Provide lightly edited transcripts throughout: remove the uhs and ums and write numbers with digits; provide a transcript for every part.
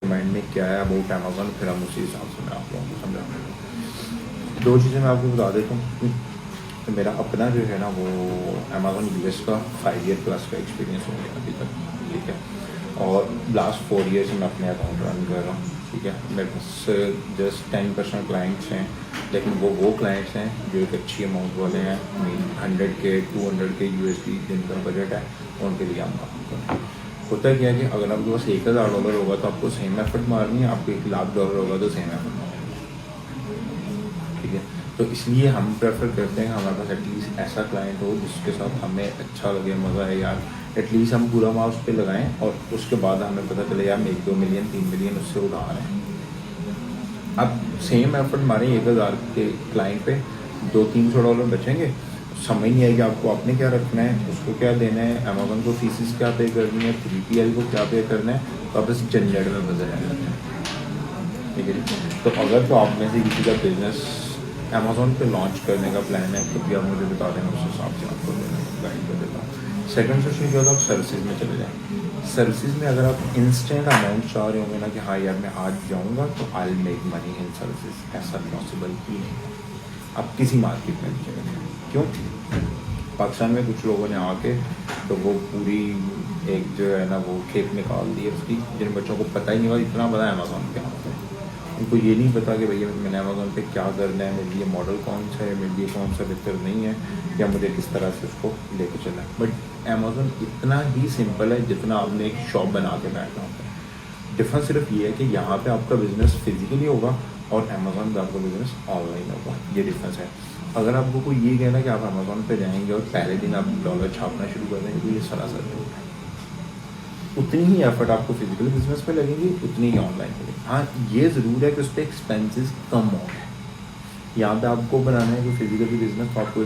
Mind में क्या है अबाउट अमेज़न, फिर हम उसी हिसाब से मैं आप लोगों को समझाऊँगा। 2 चीज़ें मैं आपको बता देता हूँ। तो मेरा अपना जो है ना वो अमेज़न यूएस का 5 ईयर प्लस का एक्सपीरियंस हो गया अभी तक, ठीक है। और लास्ट 4 ईयर से मैं अपने अकाउंट रन कर रहा हूँ, ठीक है। मेरे पास जस्ट 10% क्लाइंट्स हैं, लेकिन वो क्लाइंट्स हैं जो एक अच्छी अमाउंट वाले हैं। मीन 100K 200K USD जिनका बजट है, उनके लिए हम काम करते हैं। होता क्या है कि अगर आपके पास $1000 होगा तो आपको सेम एफर्ट मारनी है, आपको $1,00,000 होगा तो सेम एफर्ट मारनी है, ठीक है। तो इसलिए हम प्रेफर करते हैं हमारे पास एटलीस्ट ऐसा क्लाइंट हो जिसके साथ हमें अच्छा लगे, मज़ा है यार। एटलीस्ट हम पूरा माल उस पर लगाएँ और उसके बाद हमें पता चले यार 1-2 मिलियन 3 मिलियन उससे उड़ा रहे हैं। अब सेम एफर्ट मारें 1000 के क्लाइंट पे, $200-300 बचेंगे। समझ नहीं आएगी आपको आपने क्या रखना है, उसको क्या देना है, अमेज़न को फीसिस क्या पे करनी है, 3PL को क्या पे करना है, तो आप इस झंझट में फंसे रहते हैं, ठीक है जी। तो अगर तो आप में से किसी का बिजनेस अमेज़न पे लॉन्च करने का प्लान है तो भी आप मुझे बता देना, उस हिसाब से आपको गाइड कर देता हूँ। सेकंड सेशन जो है आप सर्विसेज में चले जाएँ। सर्विसेज में अगर आप इंस्टेंट अमाउंट चाह रहे होंगे ना कि हाँ यार मैं आज जाऊँगा तो I will make money in services, ऐसा पॉसिबल ही नहीं है। आप किसी मार्केट में नहीं चले जाएँ। क्यों? पाकिस्तान में कुछ लोगों ने आके तो वो पूरी एक जो है ना वो खेप निकाल दी है उसकी, जिन बच्चों को पता ही नहीं हुआ इतना बड़ा अमेज़न क्या होता है। उनको ये नहीं पता कि भैया मैंने अमेज़न पे क्या करना है, मेरे लिए मॉडल कौन सा है, मेरे लिए कौन सा बेहतर नहीं है, या मुझे किस तरह से उसको लेके चलना है। बट अमेज़न इतना ही सिंपल है जितना आपने एक शॉप बना के बैठना होता है। डिफरेंस सिर्फ ये है कि यहाँ पे आपका बिजनेस फिजिकली होगा और अमेज़न पे आपका बिजनेस ऑनलाइन होगा, ये डिफरेंस है। अगर आपको कोई ये कहना कि आप अमेज़न पे जाएंगे और पहले दिन आप डॉलर छापना शुरू कर देंगे तो ये सरासर झूठ है। उतनी ही एफर्ट आपको फिजिकल बिजनेस पे लगेगी, उतनी ही ऑनलाइन पे लगेगी। हाँ ये ज़रूर है कि उस पर एक्सपेंसेस कम हो गए। यहाँ पे आपको बनाना है कि फिजिकल बिजनेस तो आपको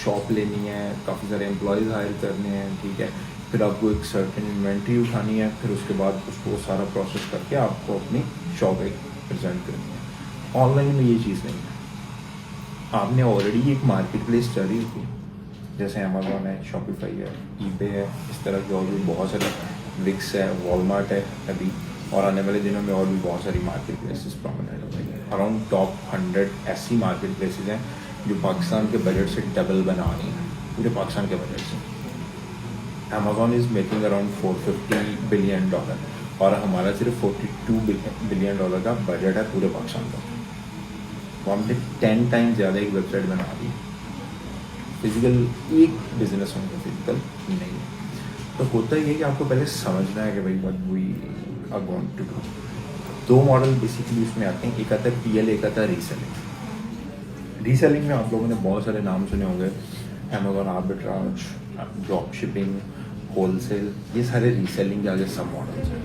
शॉप लेनी है, काफ़ी सारे एम्प्लॉयज़ हायर करने हैं, ठीक है। फिर आपको एक सर्टेन इन्वेंट्री उठानी है, फिर उसके बाद उसको सारा प्रोसेस करके आपको अपनी शॉप एक प्रेजेंट करनी है। ऑनलाइन में ये चीज़ नहीं है। आपने ऑलरेडी एक मार्केट प्लेस चली थी, जैसे अमेज़ॉन है, शॉपिफाई है, ईबे है, इस तरह के और भी बहुत सारे, विक्स है, वॉलमार्ट है अभी, और आने वाले दिनों में और भी बहुत सारी मार्केट प्लेसेस प्रोमिनेंट हो गई हैं। अराउंड टॉप 100 ऐसी मार्केट प्लेसेस हैं जो पाकिस्तान के बजट से डबल बना रही हैं, पूरे पाकिस्तान के बजट से। Amazon is making around $450 billion और हमारा सिर्फ $42 बिलियन का बजट है पूरे पाकिस्तान का। तो हमने 10 टाइम ज़्यादा एक वेबसाइट बना दी। फिजिकल एक बिजनेस होंगे, फिजिकल नहीं है। तो होता ही है कि आपको पहले समझना है कि भाई what we are going to do. 2 model basically इसमें आते हैं, एक आता है PL, एक आता है रीसेलिंग। रीसेलिंग में आप लोगों ने बहुत सारे नाम सुने होंगे, Amazon arbitrage, drop shipping, wholesale, ये सारे रीसेलिंग के आगे सब मॉडल्स हैं।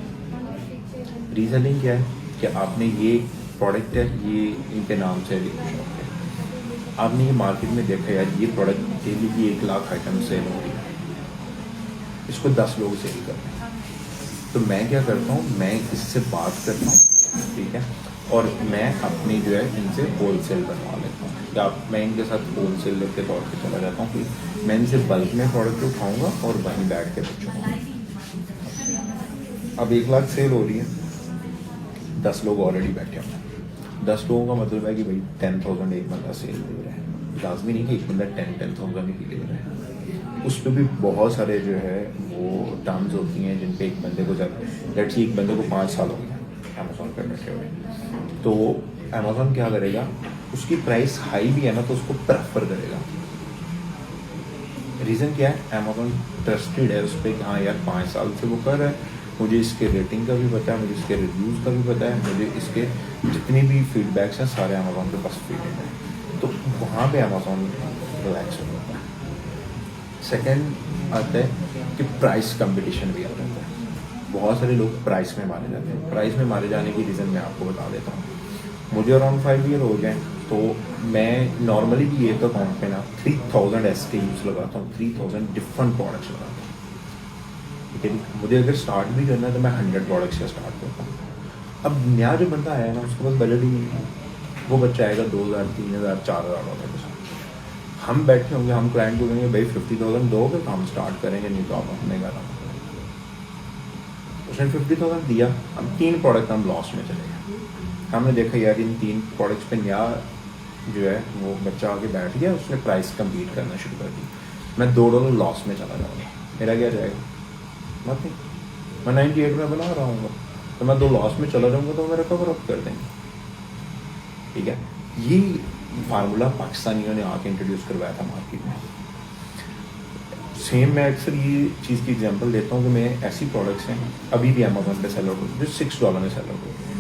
रीसेलिंग क्या है कि आपने ये प्रोडक्ट है, ये इनके नाम से शॉप है, आपने ये मार्केट में देखा यार ये प्रोडक्ट डेली की 1 लाख आइटम सेल हो रही है, इसको 10 लोग सेल करते हैं। तो मैं क्या करता हूँ, मैं इससे बात करता हूँ, ठीक है, और मैं अपनी जो है इनसे होलसेल बनवा लेता हूँ, या मैं इनके साथ होलसेलर के तौर पे चला जाता हूँ कि मैं इनसे बल्क में प्रोडक्ट उठाऊँगा और वहीं बैठ के बेचूँगा। अब 1 लाख सेल हो रही है, 10 लोग ऑलरेडी बैठे हुए हैं। 10 लोगों का मतलब है कि भाई 10,000 एक बंदा सेल दे रहा है। लाजमी नहीं कि एक बंदा 10,000 ही ले रहा है, उस पर भी बहुत सारे जो है वो टर्म्स होती हैं जिन पे एक बंदे को लेट्स एक बंदे को 5 साल हो गया अमेज़ॉन पर बैठे हुए, तो अमेज़ॉन क्या करेगा, उसकी प्राइस हाई भी है ना तो उसको प्रेफर करेगा। रीज़न क्या है, अमेज़ॉन ट्रस्टेड है उस पर कि हाँ यार 5 साल से वो कर रहा है, मुझे इसके रेटिंग का भी पता है, मुझे इसके रिव्यूज़ का भी पता है, मुझे इसके जितने भी फीडबैक्स हैं सारे अमेज़ॉन के पास फीडेड है, तो वहाँ पे अमेज़ॉन रिलैक्स हो जाता है। सेकेंड आता है कि प्राइस कंपटीशन भी आ जाता है। बहुत सारे लोग प्राइस में मारे जाते हैं। प्राइस में मारे जाने की रीज़न मैं आपको बता देता हूँ। मुझे अराउंड 5 ईयर हो गए, तो मैं नॉर्मली भी एक अकाउंट पे ना 3000 SKUs लगाता हूँ, 3000 डिफरेंट प्रोडक्ट्स लगाता हूँ, ठीक है। मुझे अगर स्टार्ट भी करना है तो मैं 100 प्रोडक्ट्स से स्टार्ट करता हूँ। अब नया जो बंदा आया ना उसके पास बजट ही नहीं है, वो बच्चा आएगा 2000, 3000, $4000 के साथ। हम बैठे होंगे, हम क्लाइंट को कहेंगे भाई 50,000 दोगे तो हम स्टार्ट करेंगे, नहीं तो आप अपने घर आओ। उसने 50,000 दिया, हम 3 प्रोडक्ट हम लॉस में चले गए। हमने देखा यार इन 3 प्रोडक्ट्स पे नया जो है वो बच्चा आके बैठ गया, उसने प्राइस कम्पीट करना शुरू कर दी। मैं $2 लॉस में चला जाऊँगा, मेरा क्या जाएगा? मत नहीं, मैं 98 में बना रहा हूँ, तो मैं 2 लॉस में चला जाऊँगा तो मेरा कवर अप कर देंगे। ठीक है, ये फार्मूला पाकिस्तानियों ने आके इंट्रोड्यूस करवाया था मार्केट में। सेम मैं अक्सर ये चीज़ की एग्जांपल देता हूँ कि मैं ऐसी प्रोडक्ट्स हैं अभी भी अमेजोन पे सेल आउट हो जो $6 में सेल आउट हो रही है,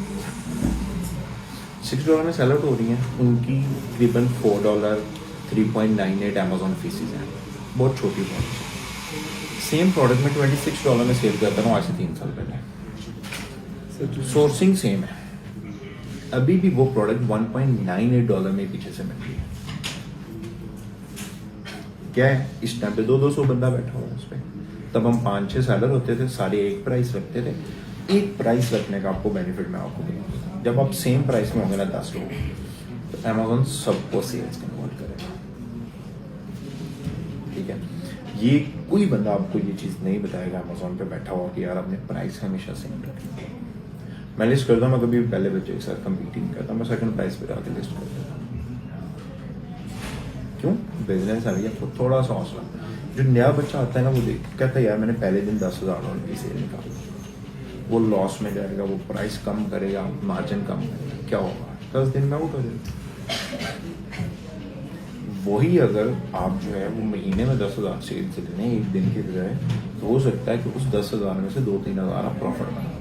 $6 में सेल आउट हो रही हैं। उनकी तकरीबन $4 3.98 अमेजोन फीसिस हैं, बहुत छोटी प्रोडक्ट्स है। सेम प्रोडक्ट में $26 में सेल करता हूँ आज से 3 साल पहले। सोर्सिंग सेम है, अभी भी वो प्रोडक्ट $1.98 में पीछे से मिल रही है। क्या है, इस टाइम पे 200 बंदा बैठा हुआ है उस पर। तब हम 5-6 सेलर होते थे, सारे एक प्राइस रखते थे। एक प्राइस रखने का आपको बेनिफिट मैं आपको बताऊँ, जब आप सेम प्राइस में होंगे ना 10 लोग, तो अमेजोन सबको सेल्स कन्वर्ट करेगा। ठीक है, ये कोई बंदा आपको ये चीज़ नहीं बताएगा अमेजोन पे बैठा हुआ कि यार अपने प्राइस हमेशा सेम रखें। मैं लिस्ट करता हूँ, मैं कभी पहले बच्चे के साथ कम्पीट नहीं करता, मैं सेकंड प्राइस पे जाके लिस्ट कर देता हूँ। क्यों? बिजनेस है भैया, तो थोड़ा सा हौसला। जो नया बच्चा आता है ना, वो देख कहता है यार मैंने पहले दिन $10,000 की सेल निकाली, वो लॉस में जाएगा, वो प्राइस कम करेगा, मार्जिन कम करेगा, क्या होगा? 10 दिन में आउट हो जाएगा। वही अगर आप जो है वो महीने में 10,000 सेल से लें एक दिन की बजाय, तो हो सकता है कि उस 10,000 में से 2-3 हज़ार आप प्रॉफिट बना लें।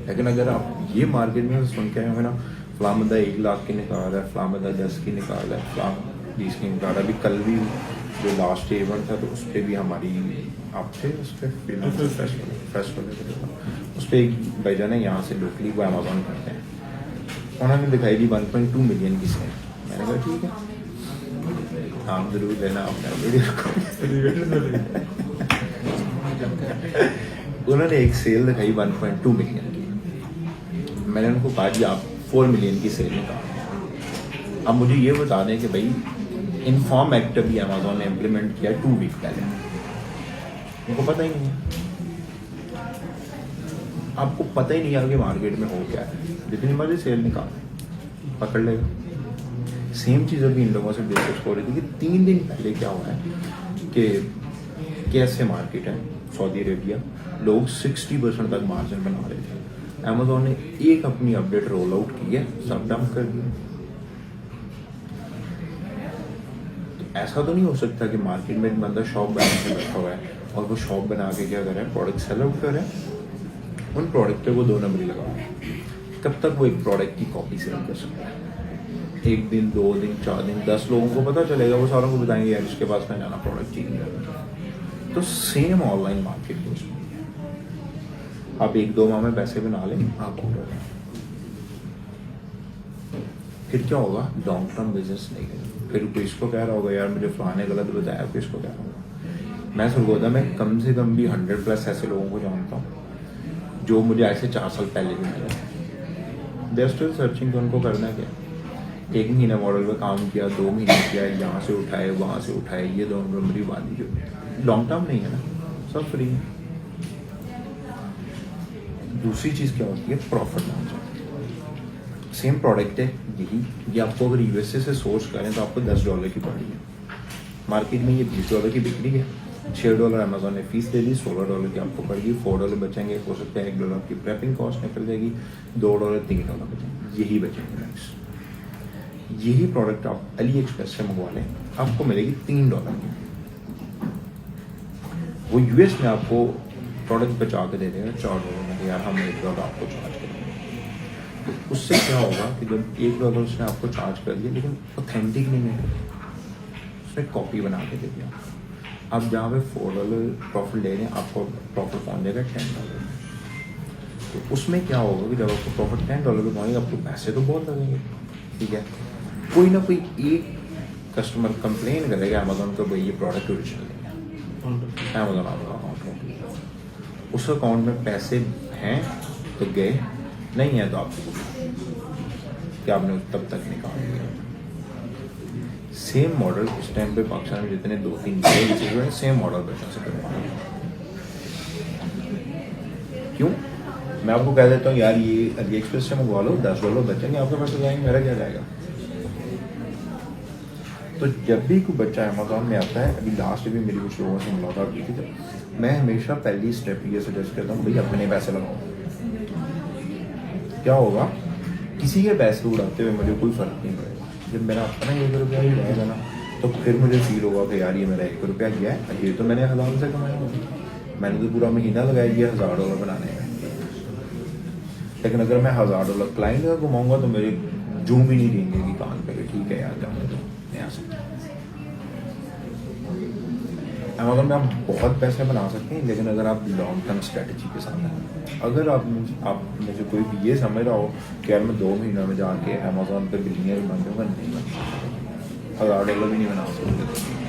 लेकिन अगर आप ये मार्केट में सुन के आए हो ना, फलां बंदा 1 लाख की निकाल रहा है, फलां बंदा 10 की निकाल रहा है, फलां 20 की निकाल रहा है। अभी कल भी जो लास्ट इवेंट था तो उस पर भी हमारी आप थे, उस पर फेस्टिवल उस पर एक भाईजान है यहाँ से लोकली, वो अमेजोन करते हैं, उन्होंने दिखाई दी 1.2 मिलियन की सेल। मैंने कहा ठीक है, आप जरूर लेना अपना वीडियो को। उन्होंने एक सेल दिखाई 1.2 मिलियन की। मैंने उनको कहा जी आप 4 मिलियन की सेल निकाल। अब मुझे ये बता दें कि भाई इन्फॉर्म एक्ट भी अमेजोन ने इम्प्लीमेंट किया 2 वीक पहले, उनको पता ही नहीं है। आपको पता ही नहीं है कि मार्केट में हो क्या है, जितनी मर्जी सेल निकाल पकड़ लेगा। सेम चीज़ अभी इन लोगों से डिस्कस हो रही थी कि 3 दिन पहले क्या हुआ है कि कैसे मार्केट है सऊदी अरेबिया, लोग 60% तक मार्जिन बना रहे थे। अमेजोन ने एक अपनी अपडेट रोल आउट की है, सब डंप कर दिया। तो ऐसा तो नहीं हो सकता कि मार्केट में एक बंदा शॉप बना के बैठा हुआ है और वो शॉप बना के क्या कर रहा है, प्रोडक्ट सेल आउट कर रहा है, उन प्रोडक्ट पे वो 2 नंबरी लगा रहा है। कब तक वो एक प्रोडक्ट की कॉपी सेल कर सकता है? 1 दिन 2 दिन 4 दिन 10 लोगों को पता चलेगा, वो सारों को बताएंगे यार इसके पास में जाना, प्रोडक्ट ठीक है। तो सेम ऑनलाइन मार्केट में आप 1-2 माह में पैसे बना लें, आप हो रहे हैं। फिर क्या होगा, लॉन्ग टर्म बिजनेस नहीं करें। फिर कोई इसको कह रहा होगा यार मुझे फलाने गलत बताया, फिर इसको कह रहा होगा। मैं सरगोदा में कम से कम भी 100+ ऐसे लोगों को जानता हूँ जो मुझे ऐसे 4 साल पहले भी मिले। दे आर स्टिल सर्चिंग, तो उनको करना क्या, 1 महीना मॉडल पर काम किया, 2 महीने किया, यहाँ से उठाए वहाँ से उठाए, ये 2 नंबरी बांधी, जो लॉन्ग टर्म नहीं है ना, सब फ्री है। दूसरी चीज़ क्या होती है, प्रॉफिट मार्जिन। सेम प्रोडक्ट है यही, ये आपको अगर यूएसए से सोर्स करें तो आपको $10 की पड़ रही है, मार्केट में ये $20 की बिक्री है। $6 अमेजोन ने फीस दे दी, $16 की आपको पड़ गई, $4 बचेंगे, हो सकता है $1 की प्रेपिंग कॉस्ट निकल जाएगी, $2 $3 बचेंगे, यही बचेंगे नेक्स्ट। यही प्रोडक्ट आप अली एक्सप्रेस से मंगवा लें, आपको मिलेगी $3 की। वो यूएस में आपको प्रोडक्ट बचा के दे देगा $4 में, यार हम $1 आपको चार्ज करेंगे। तो उससे क्या होगा कि जब $1 उसने आपको चार्ज कर दिया, लेकिन ऑथेंटिक नहीं है, उसने कॉपी बना के दे दिया। आप जहाँ पे $4 प्रॉफिट ले रहे हैं, आपको प्रॉफिट पहुँच जाएगा $10। तो उसमें क्या होगा कि जब आपको प्रॉफिट $10 पे पहुँचेगा, आपको पैसे तो बहुत लगेंगे। ठीक है, कोई ना कोई एक कस्टमर कंप्लेन करेगा अमेजोन को, भाई ये प्रोडक्ट ओरिजिनल नहीं है, अमेजोन आपका अकाउंट में, उस अकाउंट में पैसे हैं तो गए, नहीं है तो आपको क्या आपने तब तक निकाल दिया। सेम मॉडल इस टाइम पे पाकिस्तान में जितने 2-3 नए सेम मॉडल बच्चों से करवा रहे हैं। क्यों? मैं आपको कह देता हूँ यार ये अली एक्सप्रेस से मंगवा लो, $10 बचेंगे आपके पास, जाएंगे, मेरा क्या जाएगा। तो जब भी कोई बच्चा अमेज़ॉन में आता है, अभी लास्ट भी मेरी कुछ लोगों से मुलाकात की थी, तो मैं हमेशा पहली स्टेप ये सजेस्ट करता हूँ, भाई अपने पैसे लगाओ। क्या होगा, किसी के पैसे उड़ाते हुए मुझे कोई फ़र्क नहीं पड़ेगा। जब मेरा अपना ₹1 ही रहेगा ना, तो फिर मुझे फील होगा कि यार ये मेरा ₹1 गया है, ये तो मैंने 1000 से कमाया होगा, मैंने तो पूरा महीना लगाया ये $1000 बनाने में। लेकिन अगर मैं $1000 क्लाइंट का घुमाऊंगा तो मेरे जूम भी नहीं देंगे कि कान पे, ठीक है यार जाने दो, नहीं आ सकते। अमेज़ॉन में आप बहुत पैसे बना सकते हैं, लेकिन अगर आप लॉन्ग टर्म स्ट्रेटजी के साथ हैं, अगर आप मुझे कोई भी ये समझ रहा हो कि यार मैं 2 महीनों में जाके अमेज़ॉन पे बिलियनियर बन जाऊँगा, नहीं बन सकता, $1000 भी नहीं बना सकते।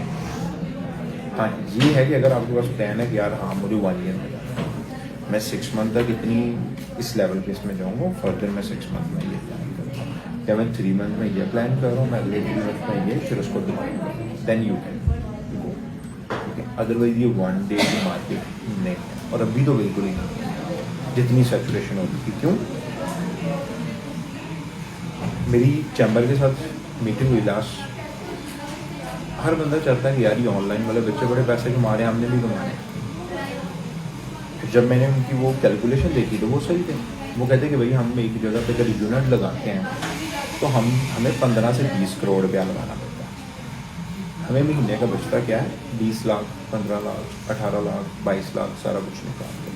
हाँ ये है कि अगर आपके पास प्लान है कि यार हाँ मुझे 1 ईयर में जाना है, मैं 6 मंथ तक इतनी इस लेवल पे इसमें जाऊँगा, फर्दर मैं 6 मंथ में ये प्लान करूँगा, या मैं 3 मंथ में ये प्लान कर रहा हूँ, मैं अगले 3 मंथ में ये, फिर उसको दिखाऊँगा, then you can go. Otherwise ये 1 डे की मार्केट नहीं है, और अभी तो बिल्कुल ही नहीं है जितनी सेचुरेशन होती थी। क्यों? मेरी चैम्बर के साथ मीटिंग हुई लास्ट, हर बंदा चाहता है कि यार ये ऑनलाइन वाले बच्चे बड़े पैसे कमा रहे हैं, हमने भी कमाने। जब मैंने उनकी वो कैलकुलेशन देखी तो वो सही थे। वो कहते कि भाई हम एक जगह पे अगर यूनिट लगाते हैं तो हमें 15 से 20 करोड़ रुपया लगाना पड़ता है। हमें महीने का बचता क्या है, 20 लाख, 15 लाख, 18 लाख, 22 लाख, सारा कुछ निकाल के,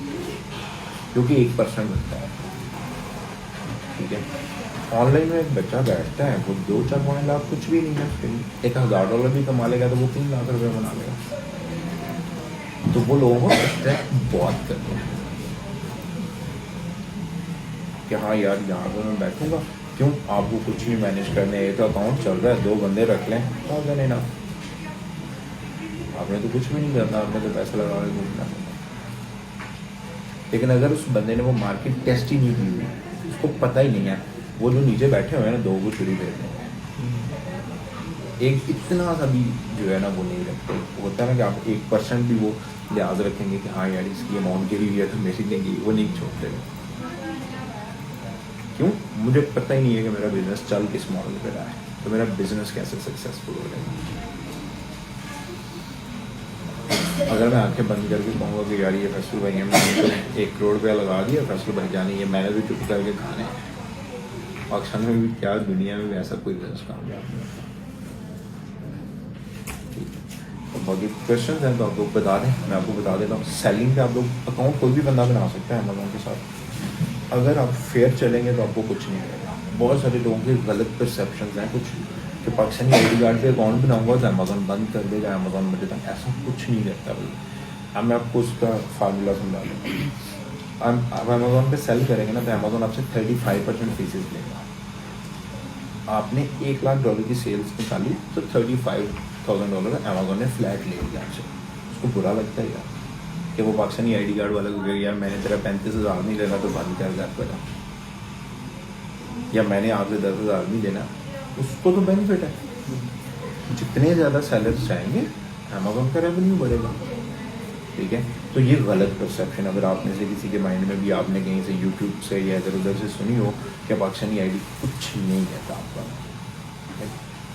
क्योंकि 1% बनता है। ठीक है, ऑनलाइन में एक बच्चा बैठता है, वो 2-4 लाख कुछ भी नहीं है उसके लिए, एक $1000 भी कमा लेगा तो वो 3 लाख रुपये बना लेगा। तो वो लोगों को बहुत करते हैं कि हाँ यार यहाँ पर मैं बैठूंगा, क्यों? आपको कुछ नहीं मैनेज करने, एक अकाउंट चल रहा है, 2 बंदे रख लें, हो गए ना, आपने तो कुछ भी नहीं करना, आपने तो पैसा लगा के घूमना। लेकिन अगर उस बंदे ने वो मार्केट टेस्ट ही नहीं की हुई, उसको पता ही नहीं है, वो जो नीचे बैठे हुए हैं ना 2 को चुरी भेज देंगे, एक इतना सा भी जो है ना वो नहीं रखते। होता है ना कि आप 1% भी वो लिहाज रखेंगे कि हाँ यार इसकी अमाउंट गिरी हुई है तो मेरी देंगी, वो नहीं छोड़ते। क्यों? मुझे पता ही नहीं है कि मेरा बिजनेस चल किस मॉडल पे रहा है, तो मेरा बिजनेस कैसे सक्सेसफुल हो जाएगा। अगर मैं आंखें बंद करके कहूँगा कि यार ये फैसल भाई हमने तो 1 करोड़ रुपया लगा दिया, फैसल भाई जाने, ये मैंने भी चुप करके खाने हैं, पाकिस्तान में भी क्या दुनिया में भी ऐसा कोई बिजनेस कामयाब नहीं होता। तो बाकी क्वेश्चन हैं तो आप लोग बता दें, मैं आपको बता देता हूँ। सेलिंग पे आप लोग अकाउंट कोई भी बंदा बना सकता है अमेज़ॉन के साथ, अगर आप फेयर चलेंगे तो आपको कुछ नहीं मिलेगा। बहुत सारे लोगों के गलत परसेप्शन हैं कुछ, कि पाकिस्तानी ID कार्ड पे अकाउंट बनाऊंगा तो अमेज़ॉन बंद कर देगा, अमेज़ॉन मुझे तक, ऐसा कुछ नहीं करता भाई। अब मैं आपको उसका फार्मूला समझा दूँगा। आप अमेज़ॉन पे सेल करेंगे ना तो अमेज़ॉन आपसे 35% फीसेस लेगा। आपने $1 लाख की सेल्स निकाली तो $35,000 अमेज़ॉन ने फ्लैट ले लिया आपसे। उसको बुरा लगता है यार कि वो पाकिस्तानी ID कार्ड वाले को कहेगा यार मैंने तेरा 35,000 नहीं लेना तो बंद कर दिया पड़ा, या मैंने आपसे 10,000 नहीं देना, उसको तो बेनिफिट है। जितने ज़्यादा सेलर्स जाएंगे अमेज़ॉन का रेवेन्यू बढ़ेगा। ठीक है, तो ये गलत परसेप्शन अगर आप में से किसी के माइंड में भी आपने कहीं से यूट्यूब से या इधर उधर से सुनी हो कि पाकिस्तानी ID कुछ नहीं कहता आपका,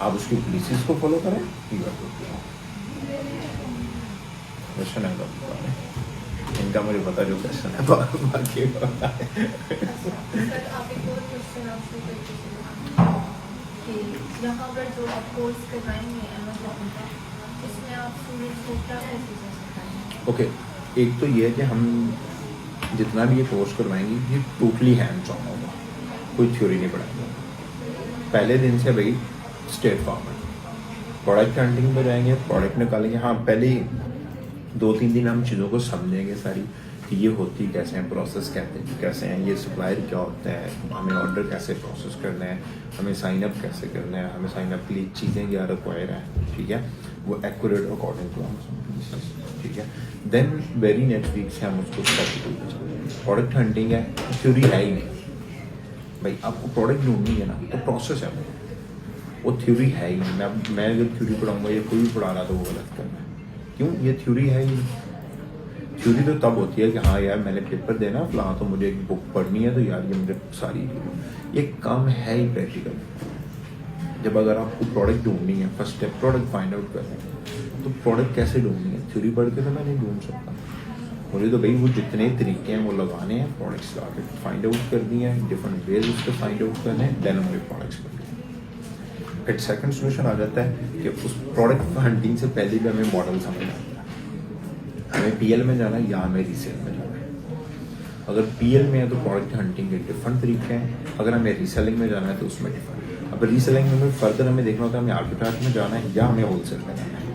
आप उसकी पॉलिसीज को फॉलो करें, क्वेश्चन है इनका मुझे पता जो क्वेश्चन है बाकी यहाँ पर जो आप कोर्स करवाएंगे अमेज़ॉन का, इसमें आप स्टूडेंट्स को क्या मैसेज दे सकते हैं? ओके, एक तो ये है कि हम जितना भी ये कोर्स करवाएंगे ये टोटली हैंड्स ऑन होगा, कोई थ्योरी नहीं पढ़ाएंगे। पहले दिन से भाई स्ट्रेट फॉरवर्ड प्रोडक्ट हंटिंग पे जाएंगे, प्रोडक्ट निकालेंगे। हाँ, पहले 2-3 दिन हम चीज़ों को समझेंगे सारी कि ये होती कैसे हैं, प्रोसेस कैसे हैं, ये सप्लायर क्या होता है, हमें ऑर्डर कैसे प्रोसेस करना है, हमें साइन अप कैसे करना है, हमें साइन अप के लिए चीज़ें क्या रिक्वायर हैं। ठीक है, वो एक्यूरेट अकॉर्डिंग टू हम। ठीक है, देन वेरी नेक्स्ट वीक से हम उसको प्रोडक्ट हंटिंग है, थ्योरी है ही नहीं भाई। आपको प्रोडक्ट ढूंढनी है ना तो प्रोसेस है वो थ्योरी है ही नहीं। मैं अगर थ्योरी पढ़ाऊँगा या कोई भी पढ़ा रहा तो वो गलत करना है। क्यों? ये थ्योरी है ही नहीं। थ्योरी तो तब होती है कि हाँ यार मैंने पेपर देना फलां तो मुझे एक बुक पढ़नी है तो यार ये मुझे सारी ये काम है ही प्रैक्टिकल। जब अगर आपको प्रोडक्ट ढूंढनी है, first step product find out करना है, तो प्रोडक्ट कैसे ढूंढनी है? थ्योरी पढ़ के तो मैं नहीं ढूंढ सकता। मुझे तो भाई वो जितने तरीके हैं वो लगाने हैं, प्रोडक्ट्स ला के फाइंड आउट करनी है, डिफरेंट वेज उसको फाइंड आउट करने हैं, देन हमारे प्रोडक्ट्स करने हैं। फिर सेकंड सोल्यूशन आ जाता है कि उस प्रोडक्ट हंटिंग से पहले भी हमें मॉडल समझ आता है, हमें पीएल में जाना है या हमें रीसेल में जाना है। अगर पीएल में है तो प्रोडक्ट हंटिंग के डिफरेंट तरीके हैं, अगर हमें रीसेलिंग में जाना है तो उसमें डिफरेंट। अब रीसेलिंग में फर्दर हमें देखना होता है हमें आर्बिट्राज में जाना है या हमें होलसेल में जाना है।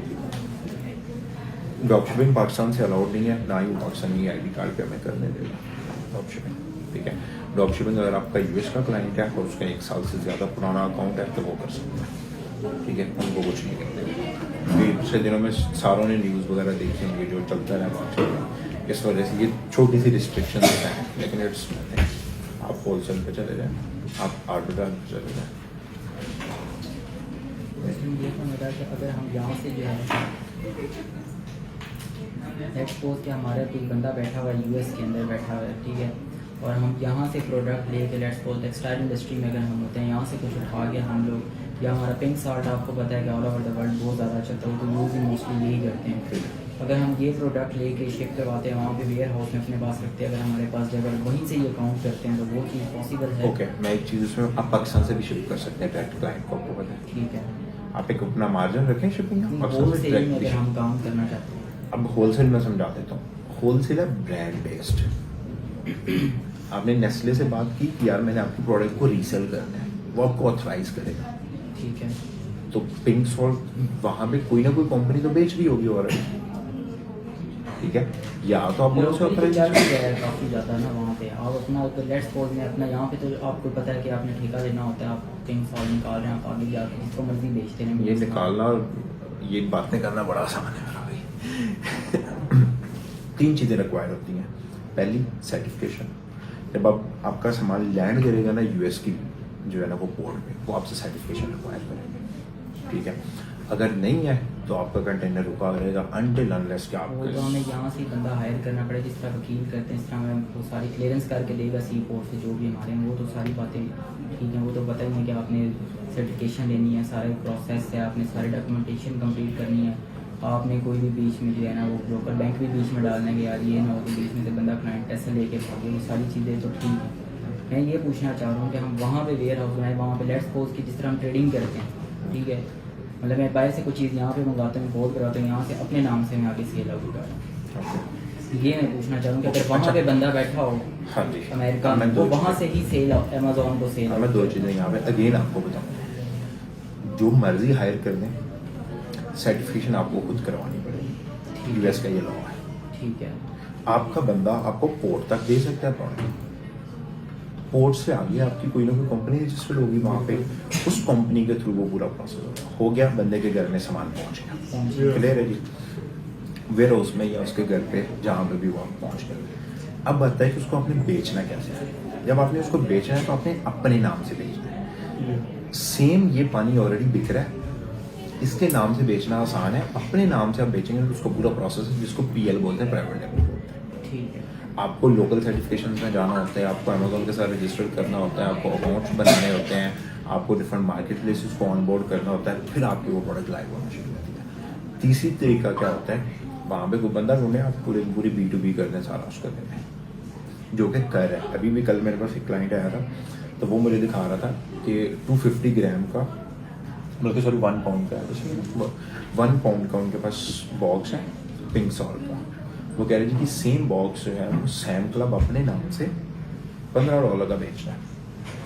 ड्रॉपशिपिंग पाकिस्तान से अलाउड नहीं है, ना ही पाकिस्तानी आईडी कार्ड पे हमें करने देगा ड्रॉपशिपिंग, ठीक है। ड्रॉपशिपिंग अगर आपका यूएस का क्लाइंट है और उसका 1 साल से ज़्यादा पुराना अकाउंट है तो वो कर सकता है, ठीक है, उनको कुछ नहीं कहते। ये पिछले दिनों में सारों ने न्यूज़ वगैरह देखी होंगी जो चलता रहा बात, इस वजह से ये छोटी सी रिस्ट्रिक्शन हैं, लेकिन इट्स नथिंग। आप होलसेल पे चले जाएँ, आप आर्बिट्राज पे चले जाएँ। ये तो मेरा कि अगर हम यहाँ से जो है एक्सपोज के हमारा कोई बंदा बैठा हुआ है यूएस के अंदर बैठा हुआ है, ठीक है, और हम यहाँ से प्रोडक्ट लेके लेट्स सपोज टेक्सटाइल इंडस्ट्री में अगर हम होते हैं, यहाँ से कुछ उठा के हम लोग, या हमारा पिंक साल्ट आपको पता है कि ऑल ओवर द वर्ल्ड बहुत ज़्यादा चलता है, तो यूज़ ही मोस्टली यही करते हैं। अगर हम ये प्रोडक्ट लेके शिप करवाते हैं वहाँ पे वेयर हाउस में अपने पास रखते हैं, अगर हमारे पास जगह वहीं से ये काउंट करते हैं तो वो चीज़ पॉसिबल है। ओके, मैं एक चीज़ उसमें आप पाकिस्तान से भी शिप कर सकते हैं डायरेक्ट क्लाइंट को, आपको पता है, ठीक है। आप एक अपना मार्जिन रखें शिपिंग का, पाकिस्तान होल से सेल में direct अगर ship। हम काम करना चाहते हैं, अब होलसेल में समझा देता हूँ। होलसेल है ब्रांड बेस्ड। आपने नेस्ले से बात की कि यार मैंने आपकी प्रोडक्ट को रीसेल करना है, वो आपको ऑथराइज करेगा, ठीक है। तो पिंक सॉल्ट वहाँ पे कोई ना कोई कंपनी तो बेच रही होगी ऑलरेडी, ठीक है, या तो आप उनसे ऑथराइज काफ़ी ज़्यादा ना वहाँ पे आप अपना लेट्स सपोज में अपना यहाँ पे तो आपको पता है कि आपने ठेका देना होता है, आप पिंक सॉल्ट निकाल रहे हैं, आप आगे जाके जिसको मर्जी बेचते हैं। ये निकालना, ये बातें करना बड़ा आसान है मेरा भाई। 3 चीज़ें रिक्वायर होती हैं। पहली सर्टिफिकेशन, जब आप आपका सामान लैंड करेगा ना यूएस की जो है ना वो पोर्ट पे, वो आपसे सर्टिफिकेशन रिक्वायर करेंगे, ठीक है। अगर नहीं है तो आपका कंटेनर रुका रहेगा अनटिल अनलेस कि आप वो तो हमें यहाँ से बंदा हायर करना पड़ेगा, जिस तरह वकील करते हैं इस तरह हमें वो सारी क्लियरेंस करके देगा सी पोर्ट से जो भी हमारे हैं, वो तो सारी बातें ठीक हैं, वो तो पता ही है कि आपने सर्टिफिकेशन लेनी है, सारे प्रोसेस है, आपने सारी डॉक्यूमेंटेशन कंप्लीट करनी है, आपने कोई भी बीच में जो है ना वो लोकल बैंक भी बीच में डाल देंगे, यार ये ना हो कि बीच में से बंदा क्लाइंट ऐसे लेके भागे, वो सारी चीज़ें तो ठीक है। मैं ये पूछना चाह रहा हूँ कि हम वहाँ पे वेयर हाउस बनाए, वहाँ पे लेट्स सपोज की जिस तरह हम ट्रेडिंग करते हैं, ठीक है, मतलब मैं बाहर से कुछ चीज़ यहाँ पे मंगाता हूँ, बहुत कराता हूँ, यहाँ से अपने नाम से मैं आगे सेल आउट कर रहा हूँ। ये मैं पूछना चाह रहा हूँ कि अगर वहाँ पे बंदा बैठा हो हाँ जी अमेरिका में, तो वहाँ से ही सेल अमेजोन को सेल। मैं 2 चीज़ें यहाँ पे अगेन आपको बताऊँ, जो मर्जी हायर कर दें सर्टिफिकेशन आपको खुद करवानी पड़ेगी, यूएस का ये लॉ है, ठीक है। आपका बंदा आपको पोर्ट तक दे सकता है प्रोडक्ट, पोर्ट से आगे आपकी कोई ना कोई कंपनी रजिस्टर्ड होगी वहाँ पे, उस कंपनी के थ्रू वो पूरा प्रोसेस हो गया, बंदे के घर में सामान पहुँच गया, क्लियर है जी, वेयर हाउस में या उसके घर पे जहाँ पे भी वो आप पहुँच गए। अब आता है कि उसको आपने बेचना कैसे है। जब आपने उसको बेचना है तो आपने अपने नाम से बेचना है। सेम ये पानी ऑलरेडी बिक रहा है, इसके नाम से बेचना आसान है, अपने नाम से आप बेचेंगे तो उसको पूरा प्रोसेस है जिसको पीएल बोलते हैं, प्राइवेट लेबल बोलते हैं, ठीक है। आपको लोकल सर्टिफिकेशन में जाना होता है, आपको अमेजोन के साथ रजिस्टर करना होता है, आपको अकाउंट्स बनाने होते हैं, आपको डिफरेंट मार्केट प्लेसेस को ऑनबोर्ड करना होता है, फिर आपकी वो प्रोडक्ट लाइव होना शुरू होती है। तीसरी तरीका क्या होता है, वहाँ पे कोई बंदा ढूंढे, आप पूरी B2B कर दें, सारा उसका दें, जो कि कर है। अभी भी कल मेरे पास एक क्लाइंट आया था तो वो मुझे दिखा रहा था कि 250 ग्राम का, बल्कि सॉरी 1 पाउंड का है, 1 पाउंड का उनके पास बॉक्स है पिंक सॉल्ट का। वो कह रहे थे कि सेम बॉक्स जो है वो सैम क्लब अपने नाम से $15 का बेच रहा है,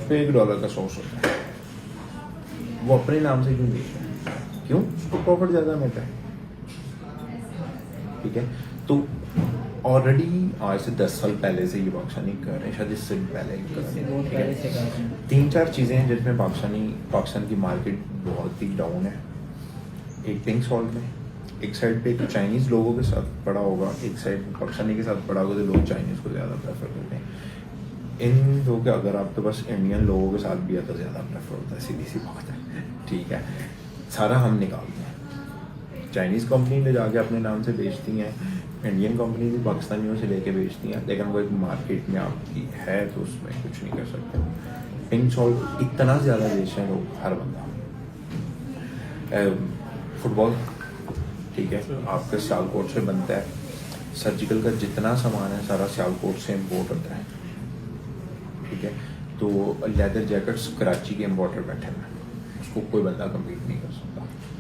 तो $1 का सोर्स होता है, वो अपने नाम से क्यों बेच रहा है, क्यों, उसको प्रॉफिट ज़्यादा मिलता है, ठीक है। तो ऑलरेडी आज से 10 साल पहले से ये पाकिस्तानी कर रहे हैं, शायद इससे भी पहले ही कर रहे हैं, ठीक है। 3-4 चीज़ें हैं जिसमें पाकिस्तान की मार्केट बहुत ही डाउन है। एक पिंक सॉल्ट में, एक साइड पे तो चाइनीज़ लोगों के साथ पड़ा होगा, एक साइड पाकिस्तानी के साथ पड़ा होगा, तो लोग चाइनीज़ को ज़्यादा प्रेफर करते हैं। इन लोगों के अगर आपके पास इंडियन लोगों के साथ भी है तो ज़्यादा प्रेफर होता है, सीधी सी बात है, ठीक है। सारा हम निकालते हैं, चाइनीज़ कंपनी ले जाके अपने नाम से बेचती हैं, इंडियन कंपनी भी पाकिस्तानियों से लेके बेचती हैं, लेकिन वो एक मार्केट में आपकी है तो उसमें कुछ नहीं कर सकते। पिंक सॉल्ट इतना ज़्यादा बेच रहे हैं लोग, हर बंदा। फुटबॉल ठीक है, आपका सियालकोट से बनता है, सर्जिकल का जितना सामान है सारा सियालकोट से इम्पोर्ट होता है, ठीक है। तो लेदर जैकेट्स कराची के इम्पोर्टर बैठे हैं, उसको कोई बंदा कम्पीट नहीं कर सकता।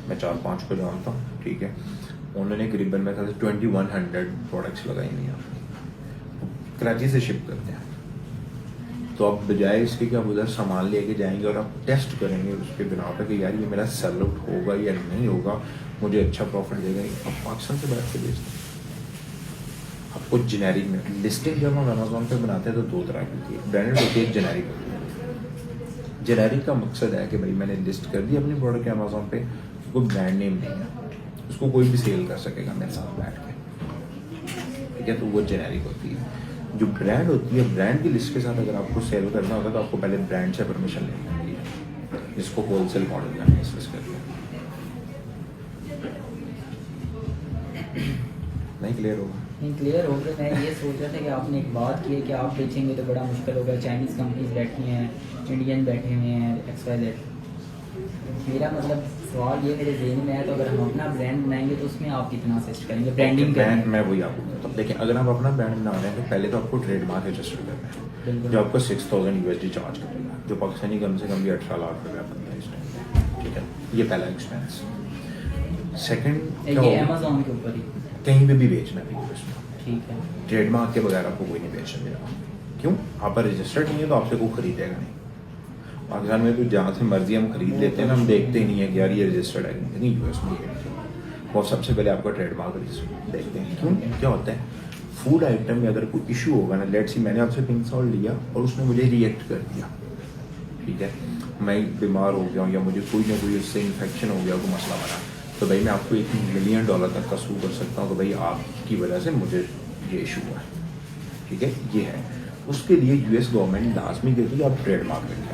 मैं 4-5 को जानता हूँ, ठीक है। उन्होंने करीबन में 2100 प्रोडक्ट्स लगाई हुई हैं, कराची से शिप करते हैं। तो आप बजाय इसके कि आप उधर सामान लेके जाएंगे और आप टेस्ट करेंगे उसके बिना पर कि यार ये मेरा सेल आउट होगा या नहीं होगा, मुझे अच्छा प्रॉफिट देगा, आप पाकिस्तान से बैठ के बेचते हैं। आपको जेनेरिक में लिस्टिंग जब हम अमेजोन पे बनाते हैं तो 2 तरह की होती है, ब्रांडेड होती है, एक जेनेरिक होती है। जेनेरिक का मकसद है कि भाई मैंने लिस्ट कर दी अपनी प्रोडक्ट अमेजोन पे, कोई ब्रांड नेम नहीं है, उसको कोई भी सेल कर सकेगा मेरे साथ बैठ के, ठीक है। तो वो जेनेरिक होती है। जो ब्रांड होती है, ब्रांड की लिस्ट के साथ अगर आपको सेल करना होगा तो आपको पहले ब्रांड से परमिशन लेनी होती है, जिसको होलसेल मॉडल में डिस्कस करते हैं। नहीं क्लियर होगा? नहीं क्लियर हो गया। मैं ये सोच रहा था कि आपने एक बात की है कि आप बेचेंगे तो बड़ा मुश्किल होगा, चाइनीज़ कंपनीज बैठी हैं, इंडियन बैठे हुए हैं, XYZ। मेरा मतलब सवाल ये मेरे जहन में है, तो अगर हम अपना ब्रांड बनाएंगे तो उसमें आप कितना असिस्ट करेंगे ब्रांडिंग ब्रांड? मैं वही आपको बताता हूँ। देखिए, अगर आप अपना ब्रांड बना रहे हैं तो पहले तो आपको ट्रेडमार्क रजिस्टर करना है, जो आपको 6000 USD चार्ज करेगा, जो पाकिस्तानी कम से कम भी 18 लाख रुपया बनता है इस टाइम, ठीक है। ये पहला एक्सपेंस। सेकंड, ये अमेजोन के ऊपर ही कहीं पे भी बेचना भी उसमें, ठीक है। ट्रेडमार्क के बगैर आपको कोई नहीं बेचने देगा। क्यों? आप पर रजिस्टर्ड नहीं है तो आपसे कोई खरीदेगा नहीं। पाकिस्तान में तो जहाँ से मर्जी हम खरीद लेते हैं ना, हम देखते ही नहीं है कि यार ये रजिस्टर्ड है नहीं, यूएस में वो सबसे पहले आपका ट्रेडमार्क रजिस्टर देखते हैं। क्यों? क्या होता है, फूड आइटम में अगर कोई इशू होगा ना, लेट्स सी मैंने आपसे पिंक सॉल्ट लिया और उसने मुझे रिएक्ट कर दिया, ठीक है, मैं बीमार हो गया हूँ या मुझे कोई ना कोई उससे इन्फेक्शन हो गया, कोई मसला बना, तो भाई मैं आपको $1 मिलियन तक का सू कर सकता हूँ कि भाई आपकी वजह से मुझे ये इशू हुआ है, ठीक है। ये है, उसके लिए यूएस गवर्नमेंट लाजमी कहती है आप ट्रेडमार्क रखें,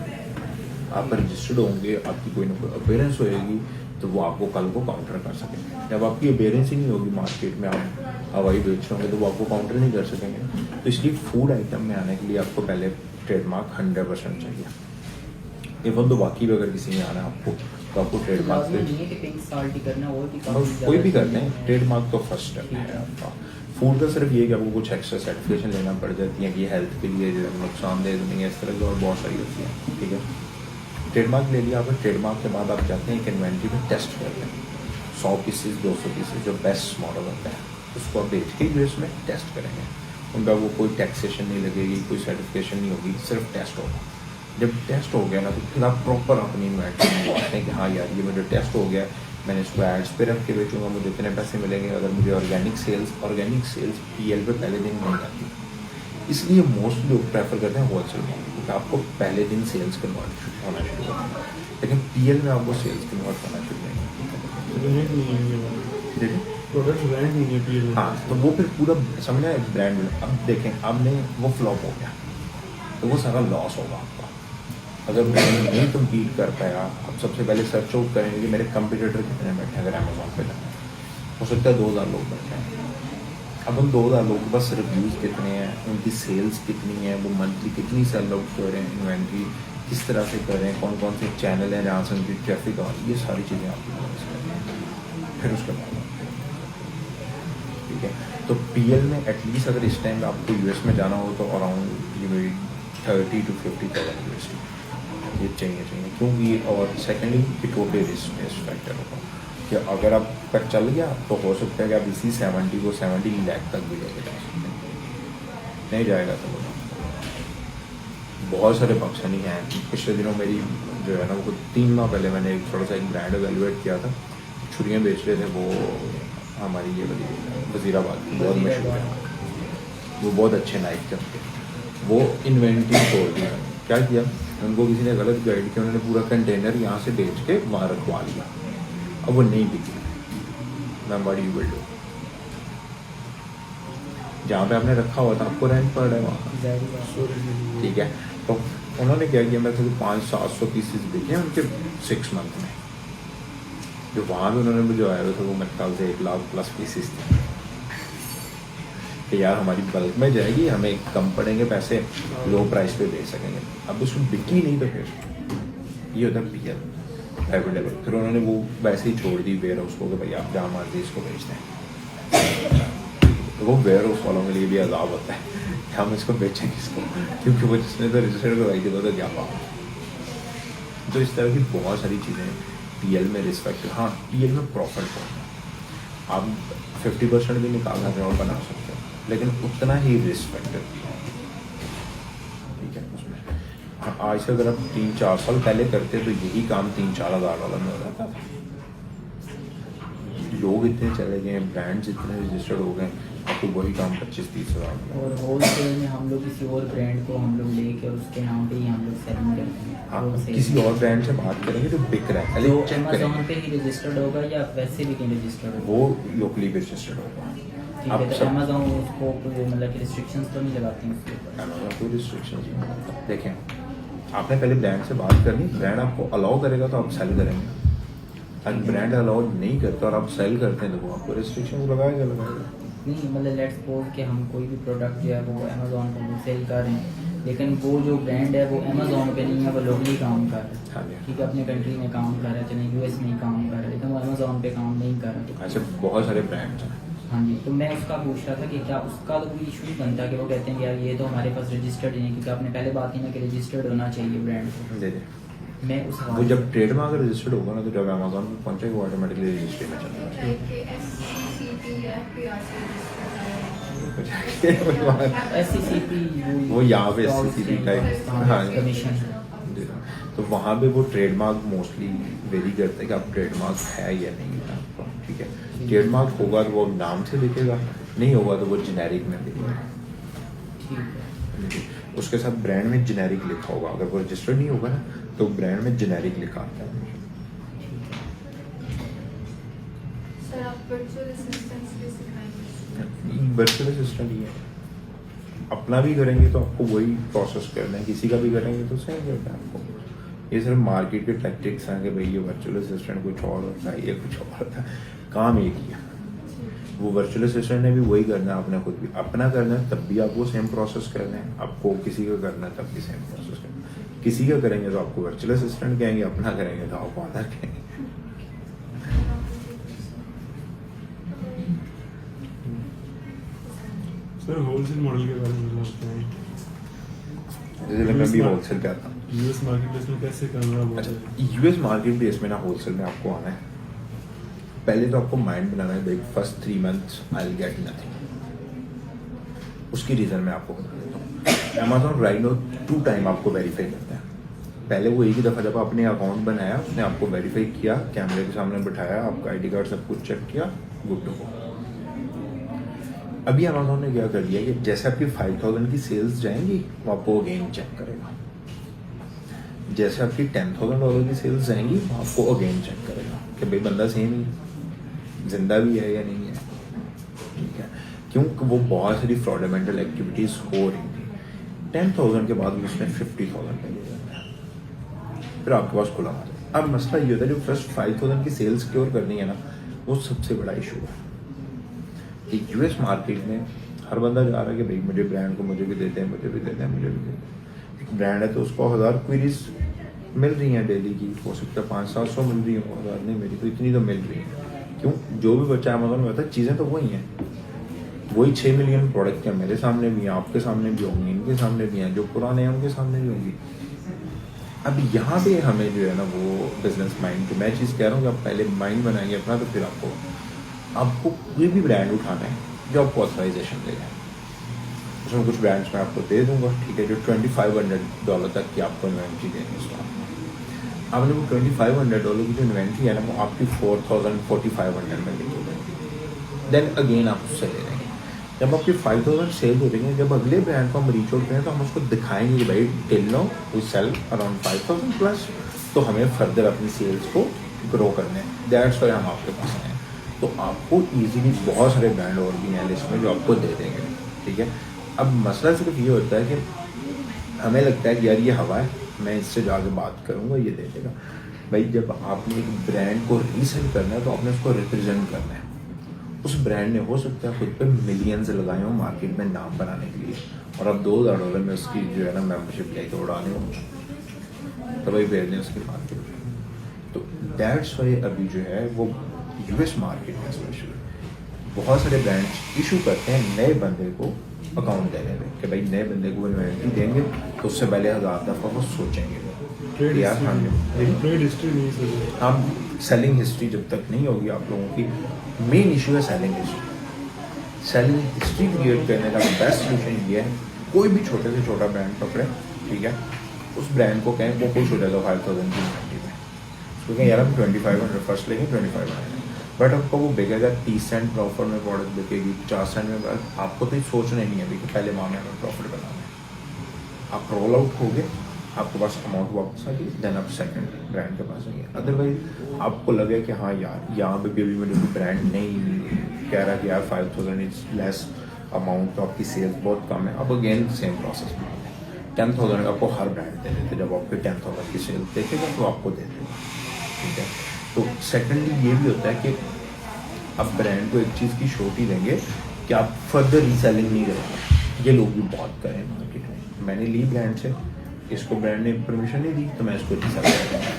आप रजिस्टर्ड होंगे, आपकी कोई ना कोई अपेयरेंस होएगी तो वो आपको कल को काउंटर कर सकेंगे। जब आपकी अपेयरेंस ही नहीं होगी मार्केट में, आप हवाई बेच रहे होंगे तो वो आपको काउंटर नहीं कर सकेंगे। तो इसलिए फूड आइटम में आने के लिए आपको पहले ट्रेडमार्क 100% चाहिए। इवन तो बाकी भी अगर किसी में आना है आपको, तो आपको ट्रेडमार्क कोई भी करते हैं, ट्रेडमार्क तो फर्स्ट स्टेप है आपका। फूड का सिर्फ ये कि आपको कुछ एक्स्ट्रा सर्टिफिकेशन लेना पड़ जाती है कि हेल्थ के लिए नुकसानदेह नहीं है, इस तरह की और बहुत सारी होती है, ठीक है। ट्रेडमार्क ले लिया आपने, ट्रेडमार्क के बाद आप जाते हैं एक इन्वेंट्री में टेस्ट करते हैं 100 पीसेज 200 पीसेज जो बेस्ट मॉडल होता है, उसको आप बेच के यूएस में टेस्ट करेंगे। उनका वो कोई टैक्सेशन नहीं लगेगी, कोई सर्टिफिकेशन नहीं होगी, सिर्फ टेस्ट होगा। जब टेस्ट हो गया ना तो फिर आप प्रॉपर अपनी इन्वेंट्री में बताते हैं कि हाँ यार ये मेरा टेस्ट हो गया, मैंने इसको एड्स पे रख के बेचूंगा, मुझे इतने पैसे मिलेंगे। अगर मुझे ऑर्गेनिक सेल्स PL पे पहले दिन नहीं आती, इसलिए मोस्ट लोग प्रेफर करते हैं होलसेल मॉडल, क्योंकि आपको पहले दिन सेल्स कन्वर्ट होना शुरू होगा, लेकिन PL में आपको सेल्स कन्वर्ट होना शुरू नहीं होगा। हाँ, तो वो फिर पूरा समझना है ब्रांड। अब देखें, आपने वो फ्लॉप हो गया तो वो सारा लॉस होगा आपका। अगर ब्रांड नहीं कम्पीट कर पाया, आप सबसे पहले सर्च आउट करेंगे कि मेरे कंपटीटर कितने बैठे हैं। अगर अमेजोन पे जाए हो सकता है 2000 लोग बैठे हैं। अब उन 2000 लोगों के पास रिव्यूज़ कितने हैं, उनकी सेल्स कितनी है, वो मंथली कितनी सेल आउट कर रहे हैं, इन्वेंट्री किस तरह से कर रहे हैं, कौन कौन से चैनल हैं जहाँ से उनकी ट्रैफिक आ रही है, ये सारी चीज़ें आपको नोटिस करनी है। फिर उसके बाद ठीक है, तो PL में एटलीस्ट अगर इस टाइम आपको US में जाना हो तो अराउंड 30 to 50,000 USD ये चाहिए। क्योंकि और सेकेंडली कि टोटल रिस्क फैक्टर होगा कि अगर आप पर चल गया तो हो सकता है कि आप इसी 70 को 70 लाख तक भी लेके जा सकते हैं। नहीं जाएगा तो बहुत सारे पाकिस्तानी हैं। पिछले दिनों मेरी जो है ना वो 3 माह पहले मैंने एक थोड़ा सा एक ब्रांड एवेलुएट किया था, छुरियाँ बेच रहे थे, वो हमारी ये वाली वज़ीराबाद की बहुत मशहूर है, वो बहुत अच्छे नाइफ के होते, वो इन्वेंट्री तोड़ दी। क्या किया, उनको किसी ने गलत गाइड किया, उन्होंने पूरा कंटेनर यहाँ से बेच के वहाँ रखवा लिया। अब वो नहीं बिकी। मैं बड़ी विल डू, जहाँ पे आपने रखा हुआ था आपको रेंट पड़ रहा है वहाँ, ठीक है। तो उन्होंने क्या किया, मेरे से 500-700 पीसेज बिके उनके 6 मंथ में। जो वहाँ भी उन्होंने जो आया था वो मेरे ख्याल से 1 लाख प्लस पीसेस थे। कि यार हमारी बल्क में जाएगी, हमें कम पड़ेंगे पैसे, लो प्राइस पे बेच सकेंगे। अब उसमें बिकी नहीं तो फिर ये होता है पीएल, प्राइवेट लेवल। फिर उन्होंने वो वैसे ही छोड़ दी वेयर हाउस को कि भाई आप जहाँ मर्जी इसको बेच दें। तो वो वेयर हाउस वालों के लिए भी अजाब होता है कि हम इसको बेचें किसको, क्योंकि वो जिसने तो रजिस्टर्ड करवाई थी वो तो क्या पाओ। तो इस तरह की बहुत सारी चीज़ें पीएल में रिस्पेक्ट। हाँ, पीएल में प्रॉफिट बहुत है, आप 50% भी निकाल सकते हो और बना सकते हो, लेकिन उतना ही रिस्पेक्ट है, ठीक है उसमें। हाँ, आज से अगर आप 3-4 साल पहले करते तो यही काम 3-4 हज़ार डॉलर में हो जाता था। लोग इतने चले गए, ब्रांड्स इतने रजिस्टर्ड हो गए, आपको वही काम 25-30 हज़ार में। और होलसेल में हम लोग किसी और ब्रांड को हम लोग लेके और उसके नाम पे ही हम लोग सेलिंग करते हैं। आप wholesale किसी में। और ब्रांड से बात करेंगे जो बिक रहा है, तो पहले चेक अमेजोन करेंगे पे ही रजिस्टर्ड होगा या वैसे भी कहीं रजिस्टर्ड होगा? वो लोकली भी रजिस्टर्ड होगा। ठीक आप है, तो सब अमेजोन उसको कोई मतलब कि रिस्ट्रिक्शंस तो नहीं लगाती हैं उसके ऊपर? अमेज़न कोई रिस्ट्रिक्शन देखें, आपने पहले ब्रांड से बात करनी, ब्रांड आपको अलाउ करेगा तो आप सेल करेंगे। अगर ब्रांड अलाउ नहीं करता और आप सेल करते हैं तो वो आपको रिस्ट्रिक्शन लगाएगा। नहीं मतलब लेट्स सपोज कि हम कोई भी प्रोडक्ट जो है वो अमेजोन पर सेल कर रहे हैं, लेकिन वो जो ब्रांड है वो अमेजोन पे नहीं है, वो लोकली काम कर रहा हाँ है, जी। ठीक है, अपने कंट्री में काम कर रहा है, चाहे यूएस में ही काम कर रहा है, लेकिन वो अमेजोन पे काम नहीं कर रहा। ऐसे बहुत सारे ब्रांड्स हैं। हाँ जी, तो मैं उसका पूछ रहा था कि क्या उसका तो कोई इशू नहीं बनता कि वो कहते हैं कि यार ये तो हमारे पास रजिस्टर्ड नहीं है, क्योंकि आपने पहले बात ही ना कि रजिस्टर्ड होना चाहिए ब्रांड। दे दे मैं उस वो जब ट्रेडमार्क रजिस्टर्ड होगा ना, तो जब अमेजोन पे पहुंचेगा वो ऑटोमेटिकली रजिस्ट्री में चला जाएगा। SCCP वो यहाँ पे SCCP टाइप, हाँ कमीशन। तो वहाँ पे वो ट्रेडमार्क मोस्टली वेरी करता है कि आप ट्रेडमार्क है या नहीं है आपका, ठीक है। ट्रेडमार्क होगा तो वो नाम से दिखेगा, नहीं होगा तो वो जेनेरिक में दिखेगा, ठीक है। उसके साथ ब्रांड में जेनेरिक लिखा होगा। अगर वो रजिस्टर्ड नहीं होगा ना तो ब्रांड में जेनेरिक लिखा आता है। सर आप वर्चुअल असिस्टेंट्स भी सिखाएंगे? वर्चुअल असिस्टेंट ही है, अपना भी करेंगे तो आपको वही प्रोसेस करना है, किसी का भी करेंगे तो सेम करना है आपको। ये सिर्फ मार्केट के टैक्टिक्स हैं कि भाई ये वर्चुअल असिस्टेंट कुछ और होता है, ये कुछ और होता है, काम एक ही है। वो वर्चुअल असिस्टेंट ने भी वही करना है, आपने खुद भी अपना करना है तब भी आपको सेम प्रोसेस करना है, आपको किसी का करना है तब भी सेम प्रोसेस करना है। किसी का करेंगे तो आपको वर्चुअल असिस्टेंट कहेंगे, अपना करेंगे तो आपको आधार कहेंगे। सर होलसेल मॉडल के बारे में बताते हैं। जैसे मैं भी होलसेल करता हूँ। यूएस मार्केट प्लेस में कैसे करना है? अच्छा, यूएस मार्केट प्लेस में ना होलसेल में आपको आना है, पहले तो आपको माइंड बनाना है भाई first 3 months I will get nothing. उसकी रीज़न मैं आपको बता देता हूँ। अमेजोन राइट नाउ 2 टाइम आपको वेरीफाई करता है। पहले वो एक ही दफ़ा जब आपने अकाउंट बनाया, उसने आपको वेरीफाई किया, कैमरे के सामने बिठाया, आपका आईडी कार्ड सब कुछ चेक किया, गुड टू गो। अभी अमेजोन ने क्या कर दिया कि जैसे आपकी 5000 की सेल्स जाएंगी वो आपको अगेन चेक करेगा, जैसे आपकी $10,000 की सेल्स जाएंगी वो आपको अगेन चेक करेगा कि भाई बंदा सेम ही जिंदा भी है या नहीं है, ठीक है। क्योंकि वो बहुत सारी फ्रॉडमेंटल एक्टिविटीज हो रही थी। 10,000 के बाद भी उसने 50,000 पे ले जाना है, फिर आपके पास खुला मार। अब मसला ये होता है जो फर्स्ट 5,000 की सेल्स सिक्योर करनी है ना, वो सबसे बड़ा इशू है कि यूएस मार्केट में हर बंदा जा रहा है कि भाई मुझे ब्रांड को मुझे भी देते हैं, मुझे भी देते हैं, मुझे भी देते हैं। एक ब्रांड है तो उसको 1000 क्वेरीज मिल रही हैं डेली की, हो सकता है 500-700 मिल रही हो, 1000 नहीं मेरी तो इतनी तो मिल रही है। क्यों? जो भी बच्चा अमेजोन में होता है चीज़ें तो वही हैं, वही 6 मिलियन प्रोडक्ट हैं, मेरे सामने भी हैं, आपके सामने भी होंगी, इनके सामने भी हैं, जो पुराने हैं उनके सामने भी होंगी। अब यहाँ पे हमें जो है ना वो बिजनेस माइंड, तो मैं चीज़ कह रहा हूँ कि आप पहले माइंड बनाएंगे अपना, तो फिर आपको कोई भी ब्रांड उठाना है जो आपको ऑथराइजेशन देगा। उसमें कुछ ब्रांड्स मैं आपको दे दूंगा, ठीक है, जो $2,500 तक की आपको इन्वेंट्री देंगे। उसका आपने वो $2,500 की जो इन्वेंट्री है ना वो आपकी 4,000-4,500 में लेके देंगे। देन अगेन आप उससे ले लेंगे। जब आपकी 5,000 सेल हो रही है, जब अगले ब्रांड को हम रीच आउट करें तो हम उसको दिखाएंगे भाई till now we sell around 5,000 plus, तो हमें फर्दर अपनी सेल्स को ग्रो करने हैं, दैट्स वाई हम आपके पास आए। तो आपको ईजीली बहुत सारे ब्रांड और भी हैं लिस्ट में जो आपको दे देंगे, ठीक है। अब मसला सिर्फ ये होता है कि हमें लगता है कि यार ये हवा है, मैं इससे जाके बात करूँगा, ये दे देगा। भाई जब आपने एक ब्रांड को रीसेल करना है तो आपने उसको रिप्रेजेंट करना है, उस ब्रांड ने हो सकता है खुद पे मिलियंस लगाए हो मार्केट में नाम बनाने के लिए, और अब $2,000 में उसकी जो है ना मेंबरशिप लेके उड़ाने हो तो भाई भेज दें उसकी मार्केट में। तो दैट्स वाई अभी जो है वो यूएस मार्केट में स्पेशली बहुत सारे ब्रांड्स इशू करते हैं नए बंदे को अकाउंट देने में कि भाई नए बंदे को इन्वेंट्री देंगे तो उससे पहले 1000 दफ़ा वो सोचेंगे ट्रेड यार हिस्ट्री नहीं सर। हम सेलिंग हिस्ट्री जब तक नहीं होगी आप लोगों की, मेन इशू है selling history. Selling history create करने का बेस्ट सोल्यूशन ये है, कोई भी छोटे से छोटा ब्रांड पकड़े, ठीक है, उस ब्रांड को कहें वो खुश हो जाएगा 5000 की इन्वेंट्री में, उसको कहें यार हम 2500 फर्स्ट लेंगे 2500, बट आपको वो बिकेगा 30 सेंट प्रॉफिट में प्रोडक्ट बिकेगी 50 सेंट में, आपको तो सोचना ही नहीं है कि पहले मामले में प्रॉफिट बनाना है। आप रोल आउट हो गए, आपके पास अमाउंट वापस आ गई, देन आप सेकंड ब्रांड के पास आएंगे। अदरवाइज आपको लगे कि हाँ यार यहाँ पे भी मेरे को ब्रांड नहीं कह रहा कि यार 5000 इज लेस अमाउंट, तो आपकी सेल्स बहुत कम है, अब अगेन सेम प्रोसेस में 10,000 आपको हर ब्रांड दे देते, जब आपके 10,000 की सेल्स देखेगा तो आपको दे देगा, ठीक है। तो सेकेंडली ये भी होता है कि आप ब्रांड को एक चीज़ की छोटी देंगे कि आप फर्दर रीसेलिंग नहीं करेंगे। ये लोग भी बहुत करें मार्केट में, मैंने ली ब्रांड से, इसको ब्रांड ने परमिशन नहीं दी तो मैं इसको रीसेल करूँगा,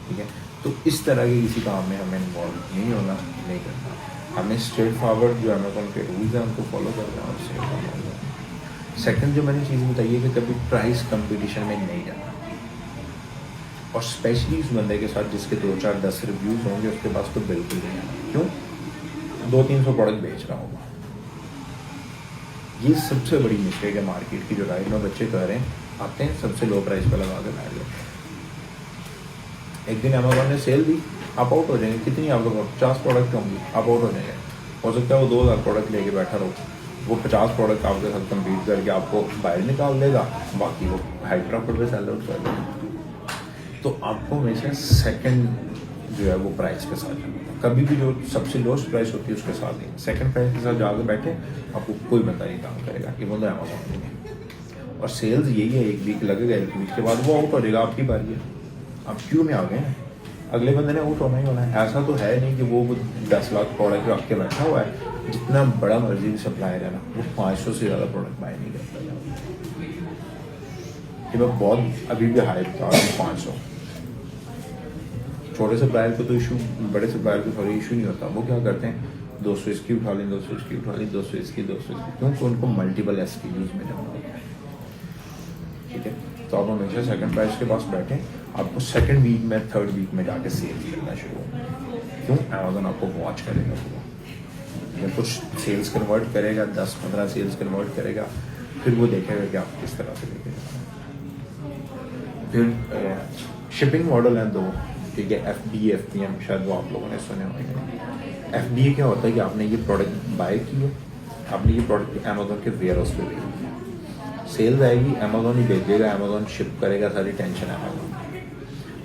ठीक है। तो इस तरह के किसी काम में हमें इन्वॉल्व नहीं होना, नहीं करना, हमें स्ट्रेट फॉरवर्ड जो अमेज़न के रूल्स हैं उनको फॉलो करना और स्ट्रेट फॉरवर्ड। सेकंड जो मैंने चीज़ बताई है कि कभी प्राइस कंपटीशन में नहीं जाना, और स्पेशली उस बंदे के साथ जिसके 2-4-10 रिव्यूज़ होंगे उसके पास तो बिल्कुल नहीं आना। क्यों? 200-300 प्रोडक्ट बेच रहा होगा। ये सबसे बड़ी मिस्टेक है मार्केट की, जो राइट में बच्चे कर रहे हैं, आते हैं सबसे लो प्राइस पर लगा के बैठ जाते हैं। एक दिन अमेज़न ने सेल दी, आप आउट हो जाएंगे, कितनी आप लोग 50 प्रोडक्ट होंगी, आप आउट हो जाएंगे। हो सकता है वो 2000 प्रोडक्ट लेके बैठा रहो, वो 50 प्रोडक्ट आपके साथ कम्पीट करके आपको बाहर निकाल देगा, बाकी वो हाई प्रॉफिट पे सेल आउट कर देगा। तो आपको हमेशा सेकंड जो है वो प्राइस के साथ जाना है, कभी भी जो सबसे लोएस्ट प्राइस होती है उसके साथ ही, सेकंड प्राइस के साथ जाकर बैठे आपको कोई बंदा नहीं काम करेगा, इवन तो अमेज़न में। और सेल्स यही है, एक वीक लगेगा, एक वीक के बाद वो आउट हो जाएगा, आपकी बारी है, आप क्यों में आ गए हैं, अगले बंदे ने आउट होना ही होना है। ऐसा तो है नहीं कि वो 10 लाख प्रोडक्ट रख के बैठा हुआ है, जितना बड़ा मर्जी सप्लायर है ना, वो 500 से ज़्यादा प्रोडक्ट बाय नहीं करता। ये मैं बहुत अभी भी हाई बता रहा हूँ, 500। छोटे सप्लायर को तो इशू, बड़े सप्लायर को थोड़ी इशू नहीं होता, वो क्या करते हैं 200 इसकी उठा लें, 200 इसकी उठा लें, 200 इसकी, 200 इसकी, क्योंकि उनको मल्टीपल SKUs में जाना होता है, ठीक है। तो आप हमेशा सेकंड प्राइस के पास बैठें, आपको सेकंड वीक में, थर्ड वीक में जाके सेल्स करना शुरू हो। क्यों? अमेज़न आपको वॉच करेगा पूरा, जब कुछ सेल्स कन्वर्ट करेगा, 10-15 सेल्स कन्वर्ट करेगा, फिर वो देखेगा कि आप किस तरह से लेके जाना। फिर शिपिंग मॉडल है 2, ठीक है, FBA FBM, शायद वो आप लोगों ने सुने होंगे। FBA क्या होता है कि आपने ये प्रोडक्ट बाय किया, आपने ये प्रोडक्ट अमेज़न के वेयर हाउस पे भेजा, सेल्स आएगी, अमेज़न ही भेजेगा, अमेज़न शिप करेगा, सारी टेंशन अमेज़न।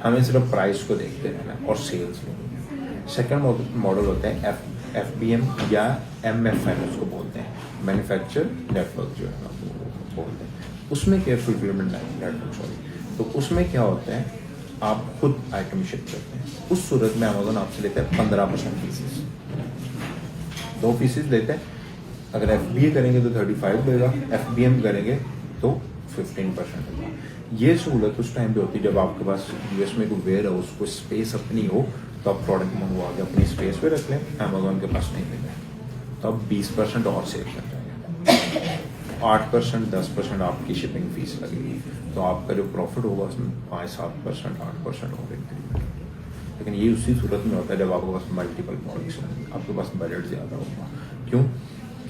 हमें सिर्फ प्राइस को देखते रहना और सेल्स नहीं। सेकंड मॉडल होता है FBM या MFN उसको बोलते हैं, मैन्युफैक्चर नेटवर्क जो है ना वो बोलते हैं। उसमें क्या फुलफिलमेंट नेटवर्क, सॉरी, तो उसमें क्या होता है, आप खुद आइटम शिप करते हैं, उस सूरत में अमेज़न आपसे लेता है 15% पीसेस, 2 पीसेस लेते हैं। अगर FBA करेंगे तो 35 देगा, FBM करेंगे तो 15% होगा। ये सहूलत उस टाइम पे होती है जब आपके पास US में कोई वेयर हाउस, कोई स्पेस अपनी हो, तो आप प्रोडक्ट मंगवा के अपनी स्पेस पे रख लें, अमेज़न के पास नहीं मिले तो आप 20% और सेव कर जाएंगे, 8%, 10% आपकी शिपिंग फीस लगेगी, तो आपका जो प्रॉफिट होगा उसमें 5-7%, 8% और इंक्रीमेंट। लेकिन ये उसी सूरत में होता है जब आपके पास मल्टीपल प्रोडक्ट्स होंगे, आपके पास बजट ज़्यादा होगा। क्यों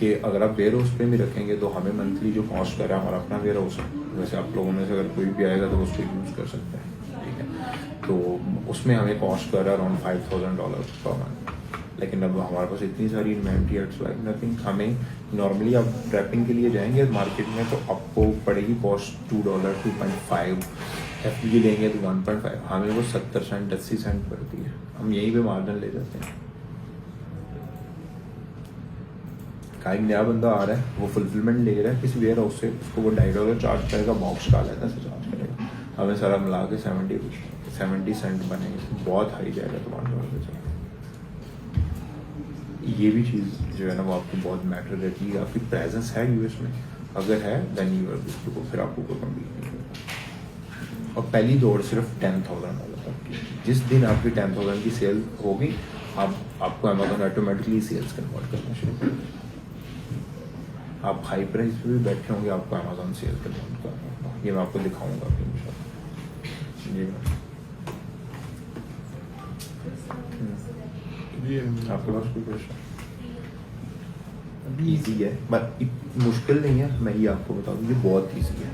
कि अगर आप वेयर हाउस पे भी रखेंगे तो हमें मंथली जो कॉस्ट कर रहा है, हमारा अपना वेयर हाउस है, वैसे आप लोगों में से अगर कोई भी आएगा तो उसको यूज़ कर सकते हैं, ठीक है। तो उसमें हमें कॉस्ट कर रहा है अराउंड $5,000 पर मंथ, लेकिन अब हमारे पास इतनी सारी इन्वेंट्री, इट्स लाइक नथिंग। हमें नॉर्मली आप रैपिंग के लिए जाएंगे मार्केट में तो आपको पड़ेगी कॉस्ट $2, 2.5, FBA लेंगे तो 1.5, हमें वो 70 सेंट 80 सेंट पड़ती है, हम यहीं पे मार्जिन ले जाते हैं। एक नया बंदा आ रहा है, वो फुलफिलमेंट ले रहा है किसी वेयर हाउस से, उसको वो $2.5 चार्ज करेगा, बॉक्स डाल लेता से चार्ज करेगा, हमें सारा मिला के 70 सेंट बनेंगे, बहुत हाई जाएगा तुम्हारे ये भी चीज़ जो है ना वो आपको बहुत मैटर करती है। आपकी प्रेजेंस है यूएस में, अगर है then you are good to go, फिर आपको कोई कम्पीट नहीं करता। और पहली दौड़ सिर्फ 10,000 वाला था। जिस दिन आपकी 10,000 की सेल होगी आपको अमेजोन ऑटोमेटिकली सेल्स कन्वर्ट करना शुरू कर देगा। आप हाई प्राइस पे भी बैठे होंगे, आपको अमेजोन सेल कन्वर्ट करना होगा। ये मैं आपको दिखाऊंगा अभी इंशाल्लाह। जी ये आपके पास कोई क्वेश्चन? ईजी है बट मुश्किल नहीं है, मैं ये आपको बता दूँ, ये बहुत ईजी है।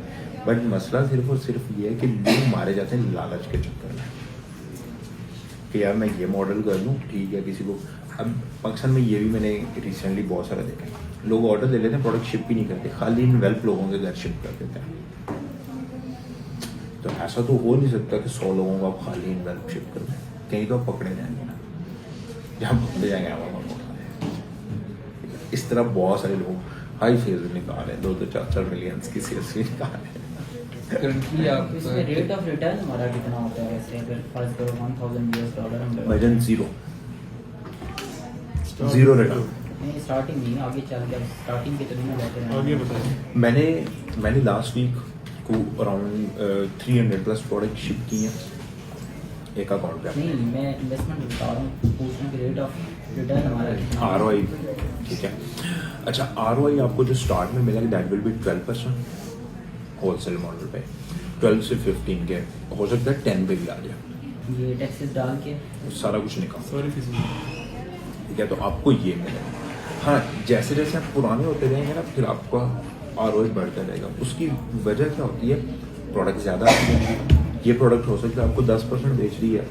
बट मसला सिर्फ और सिर्फ ये है कि लोग मारे जाते हैं लालच के चक्कर में कि यार मैं ये मॉडल कर लूँ, ठीक है। किसी को अब पाकिस्तान में ये भी मैंने रिसेंटली बहुत सारा देखा है, लोग ऑर्डर ले लेते हैं, प्रोडक्ट शिप भी नहीं करते, खाली इन वेल्प लोगों के घर शिप कर देते हैं। तो ऐसा तो हो नहीं सकता कि 100 लोगों को आप खाली इन वेल्प शिप कर दें, कहीं तो आप पकड़े जाएंगे ना, जहाँ पकड़े जाएंगे आप इस तरह बहुत सारे लोग हाई फेज निकाल रहे हैं, 2-4 मिलियन की सेल्स भी निकाल रहे हैं। करंटली आप तो इसमें रेट ऑफ रिटर्न हमारा कितना होता है वैसे, अगर फर्ज करो $1,000 हम वजन जीरो रिटर्न। नहीं स्टार्टिंग नहीं, आगे चल के स्टार्टिंग के तरीके में जाते हैं। आगे बताएं। मैंने लास्ट वीक को अराउंड 300+ प्रोडक्ट शिप किए हैं एक अकाउंट पे। नहीं मैं इन्वेस्टमेंट बता रहा हूँ, पूछ रहा हूँ कि रेट ऑफ रिटर्न हमारा कितना ROI ठीक है। अच्छा ROI आपको जो स्टार्ट में मिलेगा that will be 12% wholesale model पे, 12 से 15 के हो सकता है 10 पे भी आ जाए, ये टैक्सेस डाल के सारा कुछ निकाल, सॉरी फीस ठीक है। तो आपको ये मिलेगा। हाँ जैसे जैसे आप पुराने होते जाएंगे ना, फिर आपका ROI बढ़ता रहेगा। उसकी वजह क्या होती है, प्रोडक्ट ज़्यादा आती है। ये प्रोडक्ट हो सकता है आपको 10% बेच रही है,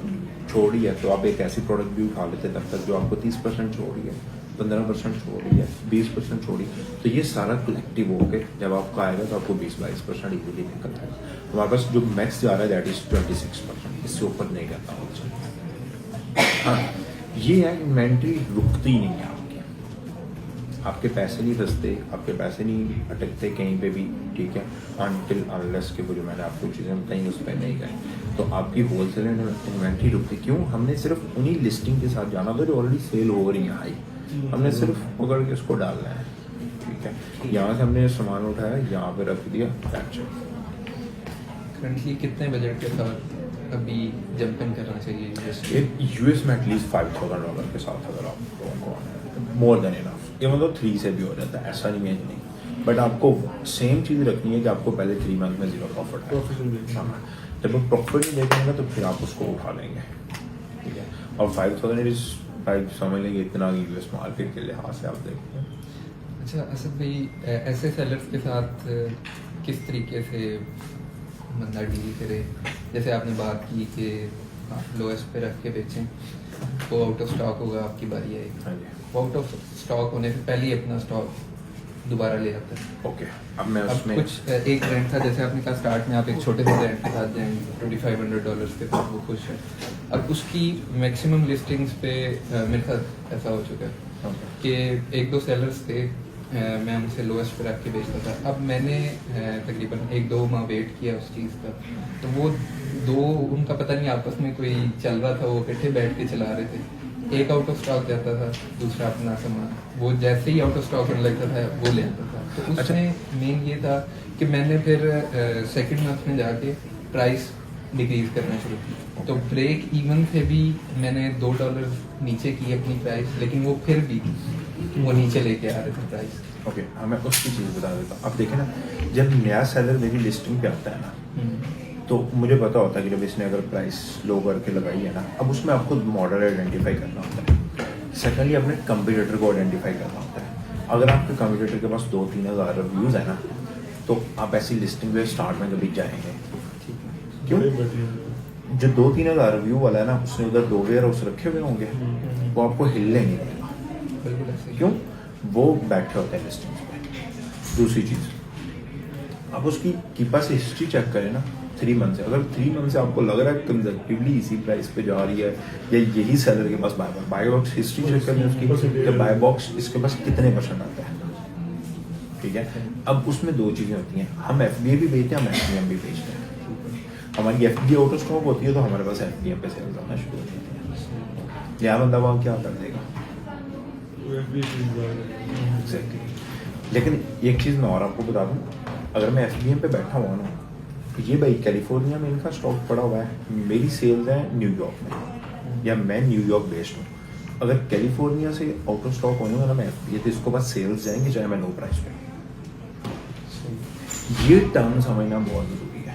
छोड़ रही है, तो आप एक ऐसी प्रोडक्ट भी उठा लेते हैं तब तक जो आपको 30% छोड़ रही है, 15% छोड़ रही है, 20% छोड़ी। तो ये सारा कलेक्टिव हो के जब आपका आएगा तो आपको 20-22% इजीली निकल जाएगा। हमारे पास जो मैक्स जा रहा है दैट इज 26%, इससे ऊपर नहीं करता होलसेल। हाँ ये है इन्वेंट्री रुकती नहीं है आपके पैसे नहीं फंसते, आपके पैसे नहीं अटकते कहीं पे भी, ठीक है। अनटिल अनलेस के वो जो मैंने आपको चीज़ें बताई उस पर नहीं गए तो आपकी होलसेल इन्वेंट्री रुकती। क्यों? हमने सिर्फ उन्हीं लिस्टिंग के साथ जाना था जो ऑलरेडी सेल हो रही है हाई, हमने सिर्फ पकड़ के उसको डालना है, ठीक है। यहाँ से हमने सामान उठाया, यहाँ पे रख दिया, करंटली कितने बजट के साथ अभी जंपिंग करना चाहिए? एक यूएस में एटलीस्ट $5,000 के साथ अगर आप लोगों को मोर देन इनफ, ये मतलब 3 से भी हो जाता है, ऐसा नहीं है कि नहीं। बट आपको सेम चीज़ रखनी है कि आपको पहले 3 मंथ में 0 प्रॉफिट है। जब आप प्रॉफिट नहीं देखेंगे तो फिर आप उसको उठा लेंगे, ठीक है। और 5,000 इज 5 समझ लेंगे इतना यूएस मार्केट के लिहाज से आप देखते हैं। अच्छा असद भाई, ऐसे सेलर्स के साथ किस तरीके से बंदा डील करे? जैसे आपने बात की कि आप लोएस्ट पे रख के बेचें, वो आउट ऑफ स्टॉक होगा, आपकी बारी आएगी, हाँ जी वो आउट ऑफ स्टॉक होने से पहले ही अपना स्टॉक दोबारा ले आता है। ओके। अब मैं अब उसमें कुछ एक ब्रांड था, जैसे आपने कहा स्टार्ट में आप एक छोटे से ब्रांड के साथ जाएंगे $2,500 के साथ, वो खुश है। अब उसकी मैक्सिमम लिस्टिंग्स पे मेरे साथ ऐसा हो चुका है कि 1-2 सेलर्स थे, मैं उनसे लोएस्ट पे रख के बेचता था। अब मैंने तकरीबन 1-2 माह वेट किया उस चीज़ का, तो वो दो उनका पता नहीं आपस में कोई चल रहा था, वो इकट्ठे बैठ के चला रहे थे। एक आउट ऑफ स्टॉक जाता था, दूसरा अपना सामान, वो जैसे ही आउट ऑफ स्टॉक होने लगता था वो ले आता था। तो उसमें मेन ये था कि मैंने फिर सेकंड मंथ में जाके प्राइस डिक्रीज करना शुरू की। तो ब्रेक इवन से भी मैंने $2 नीचे की अपनी प्राइस, लेकिन वो फिर भी वो नीचे लेके आ रहे थे प्राइस। ओके हाँ मैं उसकी चीज़ बता देता हूँ। अब देखें ना, जब नया सेलर मेरी लिस्टिंग पे आता है ना, तो मुझे पता होता है कि जब इसने अगर प्राइस लो करके लगाई है ना, अब उसमें आपको मॉडल आइडेंटिफाई करना होता है। सेकेंडली अपने कंपटीटर को आइडेंटिफाई करना होता है। अगर आपके कंपटीटर के पास 2-3 हज़ार रिव्यूज़ है ना, तो आप ऐसी लिस्टिंग पे स्टार्ट में कभी जाएंगे क्यों? जो 2-3 हज़ार रिव्यू वाला है ना, उसने उधर 2 वेयर हाउस रखे हुए होंगे, वो आपको हिलने नहीं देगा। बिल्कुल ऐसे ही। क्यों? वो बैठे होते हैं लिस्टिंग्स पे। दूसरी चीज़, आप उसकी कीपा से हिस्ट्री चेक करें ना 3 मंथ से। अगर 3 मंथ से आपको लग रहा है कंजर्वेटिवली इसी प्राइस पे जा रही है, या यही सेलर के पास बाय बॉक्स हिस्ट्री चेक करें उसकी, कि बाय बॉक्स इसके पास कितने % आता है, ठीक है। अब उसमें 2 चीज़ें होती हैं, हम FBA भी बेचते हैं, हम FBM भी बेचते हैं। हमारी FBA आउट ऑफ स्टॉक होती है तो हमारे पास FBM पे सेल्स आना शुरू होती है। यह बंदा वहाँ क्या कर देगा? FBA की बात है। एग्जैक्टली। लेकिन एक चीज़ मैं और आपको बता दूँ, अगर मैं FBM पे बैठा हुआ ना, ये भाई कैलिफोर्निया में इनका स्टॉक पड़ा हुआ है, मेरी सेल्स है न्यूयॉर्क में, या मैं न्यूयॉर्क बेस्ड हूँ। अगर कैलिफोर्निया से आउट ऑफ स्टॉक होने वाला मैं FBA, तो इसको बाद सेल्स जाएंगे चाहे मैं लो प्राइस पे। ये टर्म समझना बहुत जरूरी है।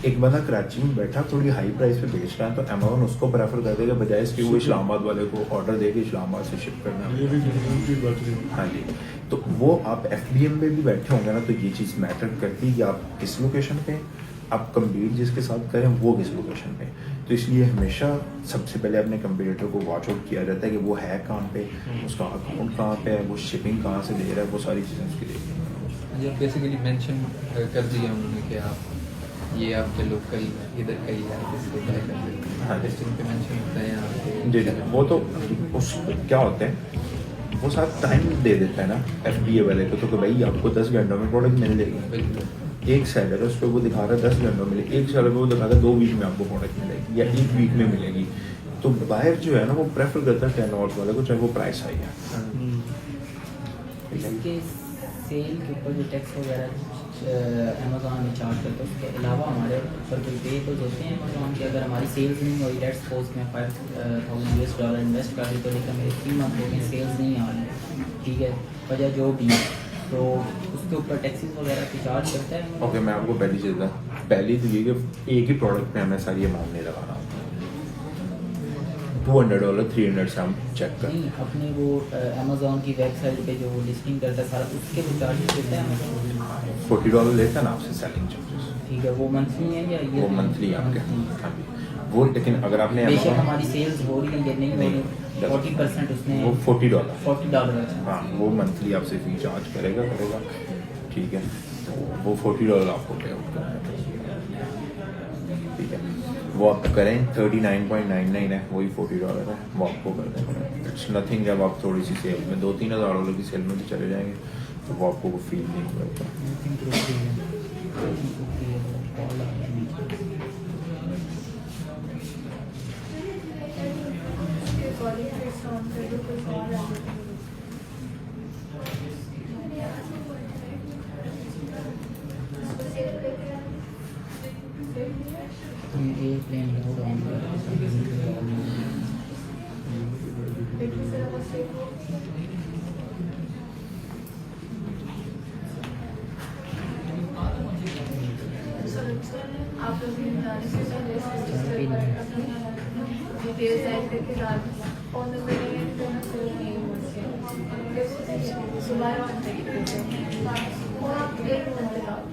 एक बंदा कराची में बैठा थोड़ी हाई प्राइस पे बेच रहा है, तो अमेज़न उसको प्रेफर कर देगा बजाय इसके वो इस्लामाबाद वाले को ऑर्डर देके इस्लामाबाद से शिप करना है। ये भी बिजनेस की बात है। हाँ जी। तो वो आप FBM में भी बैठे होंगे ना, तो ये चीज़ मैटर करती है कि आप किस लोकेशन पे, आप कम्पीट जिसके साथ करें वो किस लोकेशन पे। तो इसलिए हमेशा सबसे पहले अपने कंपटीटर को वॉच आउट किया जाता है कि वो है कहाँ पे, उसका अकाउंट कहाँ पे है, वो शिपिंग कहाँ से दे रहा है, वो सारी चीज़ें उसकी देखनी है। ये बेसिकली मेंशन कर दिया उन्होंने कि आप ये आपके लोकल इधर का ही है, इसको ट्राई कर सकते हैं। हाँ, लिस्टिंग पे मेंशन होता है यहाँ पे। जी जी। वो तो उस क्या होता है, वो साथ टाइम दे देता है ना FBA वाले को, तो कि भाई आपको 10 घंटों में प्रोडक्ट मिल जाएगी। बिल्कुल। एक सेलर है उस पर वो दिखा रहा है 10 घंटों में, एक सेलर पे वो दिखा रहा है 2 वीक में आपको प्रोडक्ट मिलेगी या 1 वीक में मिलेगी। तो बायर जो है ना वो प्रेफर करता है 10 आवर्स वाले को, चाहे वो प्राइस हाई है। इसके सेल के ऊपर जो टैक्स वगैरह अमेज़ॉन में चार्ज करते हैं, उसके अलावा हमारे ऊपर कोई पे तो होते हैं अमेज़ॉन के। अगर हमारी सेल्स नहीं हुई, लेट्स सपोज मैं $5,000 इन्वेस्ट कर रही, तो लेकिन मेरे 3 मंथ हो गए सेल्स नहीं आ रही, ठीक है, वजह जो भी, तो उसके ऊपर टैक्सेस वगैरह की चार्ज करता है। ओके, मैं आपको पहली चीज़ है, पहली तो ये कि एक ही प्रोडक्ट पे हमें सारी अमाउंट नहीं लगाना, $200 300 से हम चेक कर। नहीं, अपने वो अमेज़ॉन की वेबसाइट पे जो लिस्टिंग करता है सारा, उसके भी चार्जेस देता है अमेज़ॉन। $40 लेता है ना आपसे सेलिंग चार्जेस, ठीक है, वो मंथली है या ये वो मंथली आपके। हाँ जी। वो लेकिन अगर आपने बेशक Amazon- हमारी सेल्स हो रही है या नहीं हो नहीं, रही, 40% उसने वो $40 $40 हाँ, वो मंथली आपसे फी चार्ज करेगा, ठीक है। तो वो $40 आपको पे आउट करना है, ठीक है। वो आप करें 39.99 है, वही $40 है, वो आपको कर देंगे। It's nothing. जब आप थोड़ी सी सेल में $2-3 हज़ार की सेल में भी चले जाएंगे तो वो आपको वो फील नहीं होगा। उसके अकॉर्डिंग डिस्काउंट कर दो, कुछ और आ जाए। इसको सेव करके ये प्लेन लोड ऑन लेकिन फिर वो सेव हो आप लोग भी जाने से पहले रजिस्टर कर अपनी डिटेल्स ऐड करके डाल फोन नंबर देना शुरू नहीं हो सुबह और और आप 1 घंटे डाल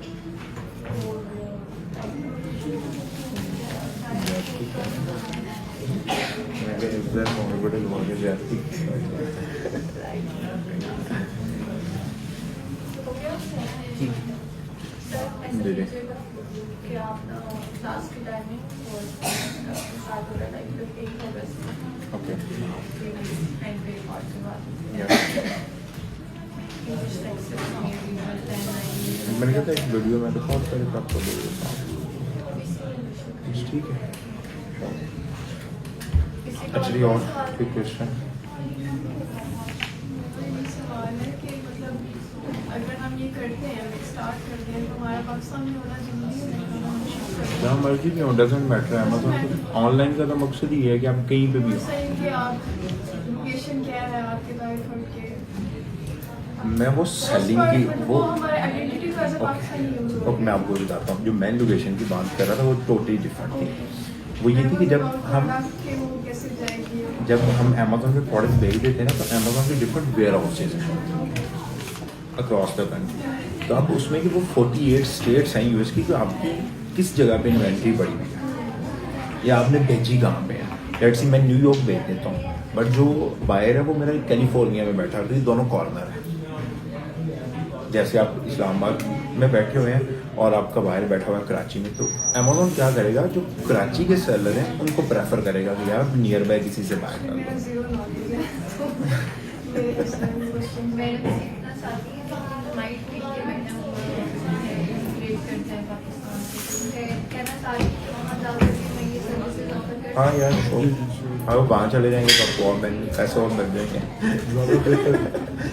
ठीक जी जी। कि आप क्लास की टाइमिंग और स्टार्ट हो रहा है लाइक 1 अगस्त ओके, एंड पे रिकॉर्ड के बाद इंग्लिश लेक्चर मैंने कहा था एक वीडियो में रिकॉर्ड करके आपको दे देता हूँ, ठीक है। एक्चुअली और कोई क्वेश्चन? सवाल है कि मतलब अगर हम ये करते हैं स्टार्ट करते हैं तो हमारा पाकिस्तान में होना जरूरी है कि हम शिफ्ट करें। जहाँ मर्जी भी हो, डजेंट मैटर। अमेज़न ऑनलाइन का तो मकसद ही है कि आप कहीं पे भी हो। सही कि आप लोकेशन क्या है आपके बाइफर के मैं वो सेलिंग की वो हमारे आइडेंटिटी का पाकिस्तानी यूज ओके, मैं आपको बताता हूँ। जो मैं लोकेशन की बात कर रहा था वो टोटली डिफरेंट थी। वो ये थी कि जब हम अमेज़न पे प्रोडक्ट भेज देते हैं ना, तो अमेज़न के डिफरेंट वेयर हाउसेज हैं अक्रॉस द कंट्री। तो आप उसमें कि वो 48 स्टेट्स हैं US की, तो आपकी किस जगह पे इन्वेंट्री पड़ी हुई है या आपने भेजी कहाँ पे है। लेट्स सी मैं न्यूयॉर्क भेज देता हूँ, बट जो बायर है वो मेरा कैलिफोर्निया में बैठा है, तो ये दोनों कॉर्नर है। जैसे आप इस्लामाबाद में बैठे हुए हैं और आपका बाहर बैठा हुआ है कराची में, तो अमेज़न क्या करेगा, जो कराची के सेलर हैं उनको प्रेफर करेगा कि यार नियर बाय किसी से बाय कर लो। जीरो नॉलेज है मैंने सीखना चाहती है तो माइट भी के मैंने इंटीग्रेट करते हैं पाकिस्तान से कहना चाहती हूँ वहाँ जाकर के मैं ये सर्विसेज ऑफर करती हाँ यार, हूँ। और वो वहाँ चले जाएंगे तो आपको और पैसे और मिल जाएंगे,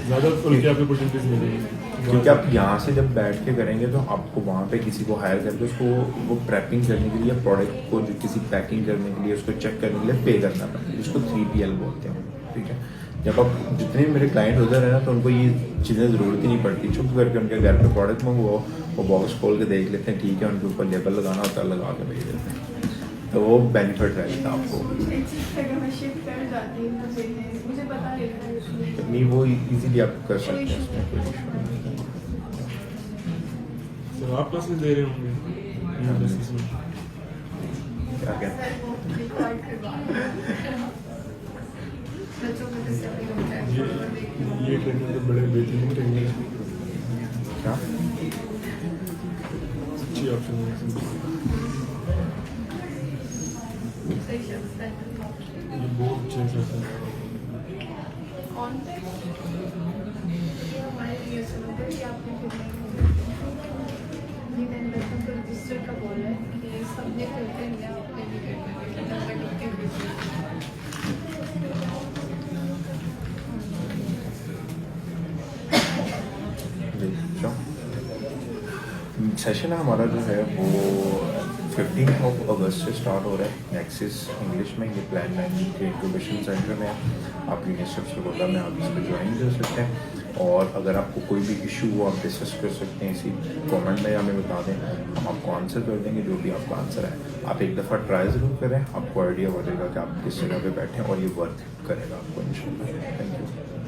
ज़्यादा खुल के आपको अपॉर्चुनिटीज मिलेगी क्योंकि आप यहाँ से जब बैठ के करेंगे तो आपको वहाँ पे किसी को हायर करके उसको वो प्रेपिंग करने के लिए, प्रोडक्ट को जो किसी पैकिंग करने के लिए, उसको चेक करने के लिए पे करना पड़ता है, जिसको 3PL बोलते हैं, ठीक है। जब आप जितने भी मेरे क्लाइंट उधर है ना, तो उनको ये चीज़ें ज़रूरत ही नहीं पड़ती, चुप करके उनके घर पे प्रोडक्ट मंगवाओ, वो बॉक्स खोल के देख लेते हैं, ठीक है, उनके ऊपर लेबल लगाना होता है, लगा के भेज देते हैं, तो वो बेनिफिट रहता है आपको। मुझे पता नहीं नहीं, वो इजीली आप कर सकते हैं, उसमें कोई इशू नहीं। तो आप क्लासेस दे रहे होंगे business में? क्या कहते हैं? ये ट्रेनिंग तो बड़े बेहतरीन ट्रेनिंग है, क्या? अच्छी ऑप्शन है, ये बहुत अच्छा है। रजिस्टर का बोल है कि सबने करते हैं, आपने भी करना सेशन हमारा जो है वो 15 अगस्त से स्टार्ट हो रहा है नेक्सिस इंग्लिश में, ये प्लान 9 के इंक्यूबेशन सेंटर में आप यूनिवर्सिटी ऑफ सरगोधा में आप इसमें ज्वाइन कर सकते हैं। और अगर आपको कोई भी इशू हो आप डिस्कस कर सकते हैं, इसी कमेंट में हमें बता दें, हम आपको आंसर कर देंगे जो भी आपका आंसर है। आप एक दफ़ा ट्राई ज़रूर करें, आपको आइडिया हो जाएगा कि आप किस जगह पे बैठें और ये वर्क करेगा आपको इंशाल्लाह। Thank you.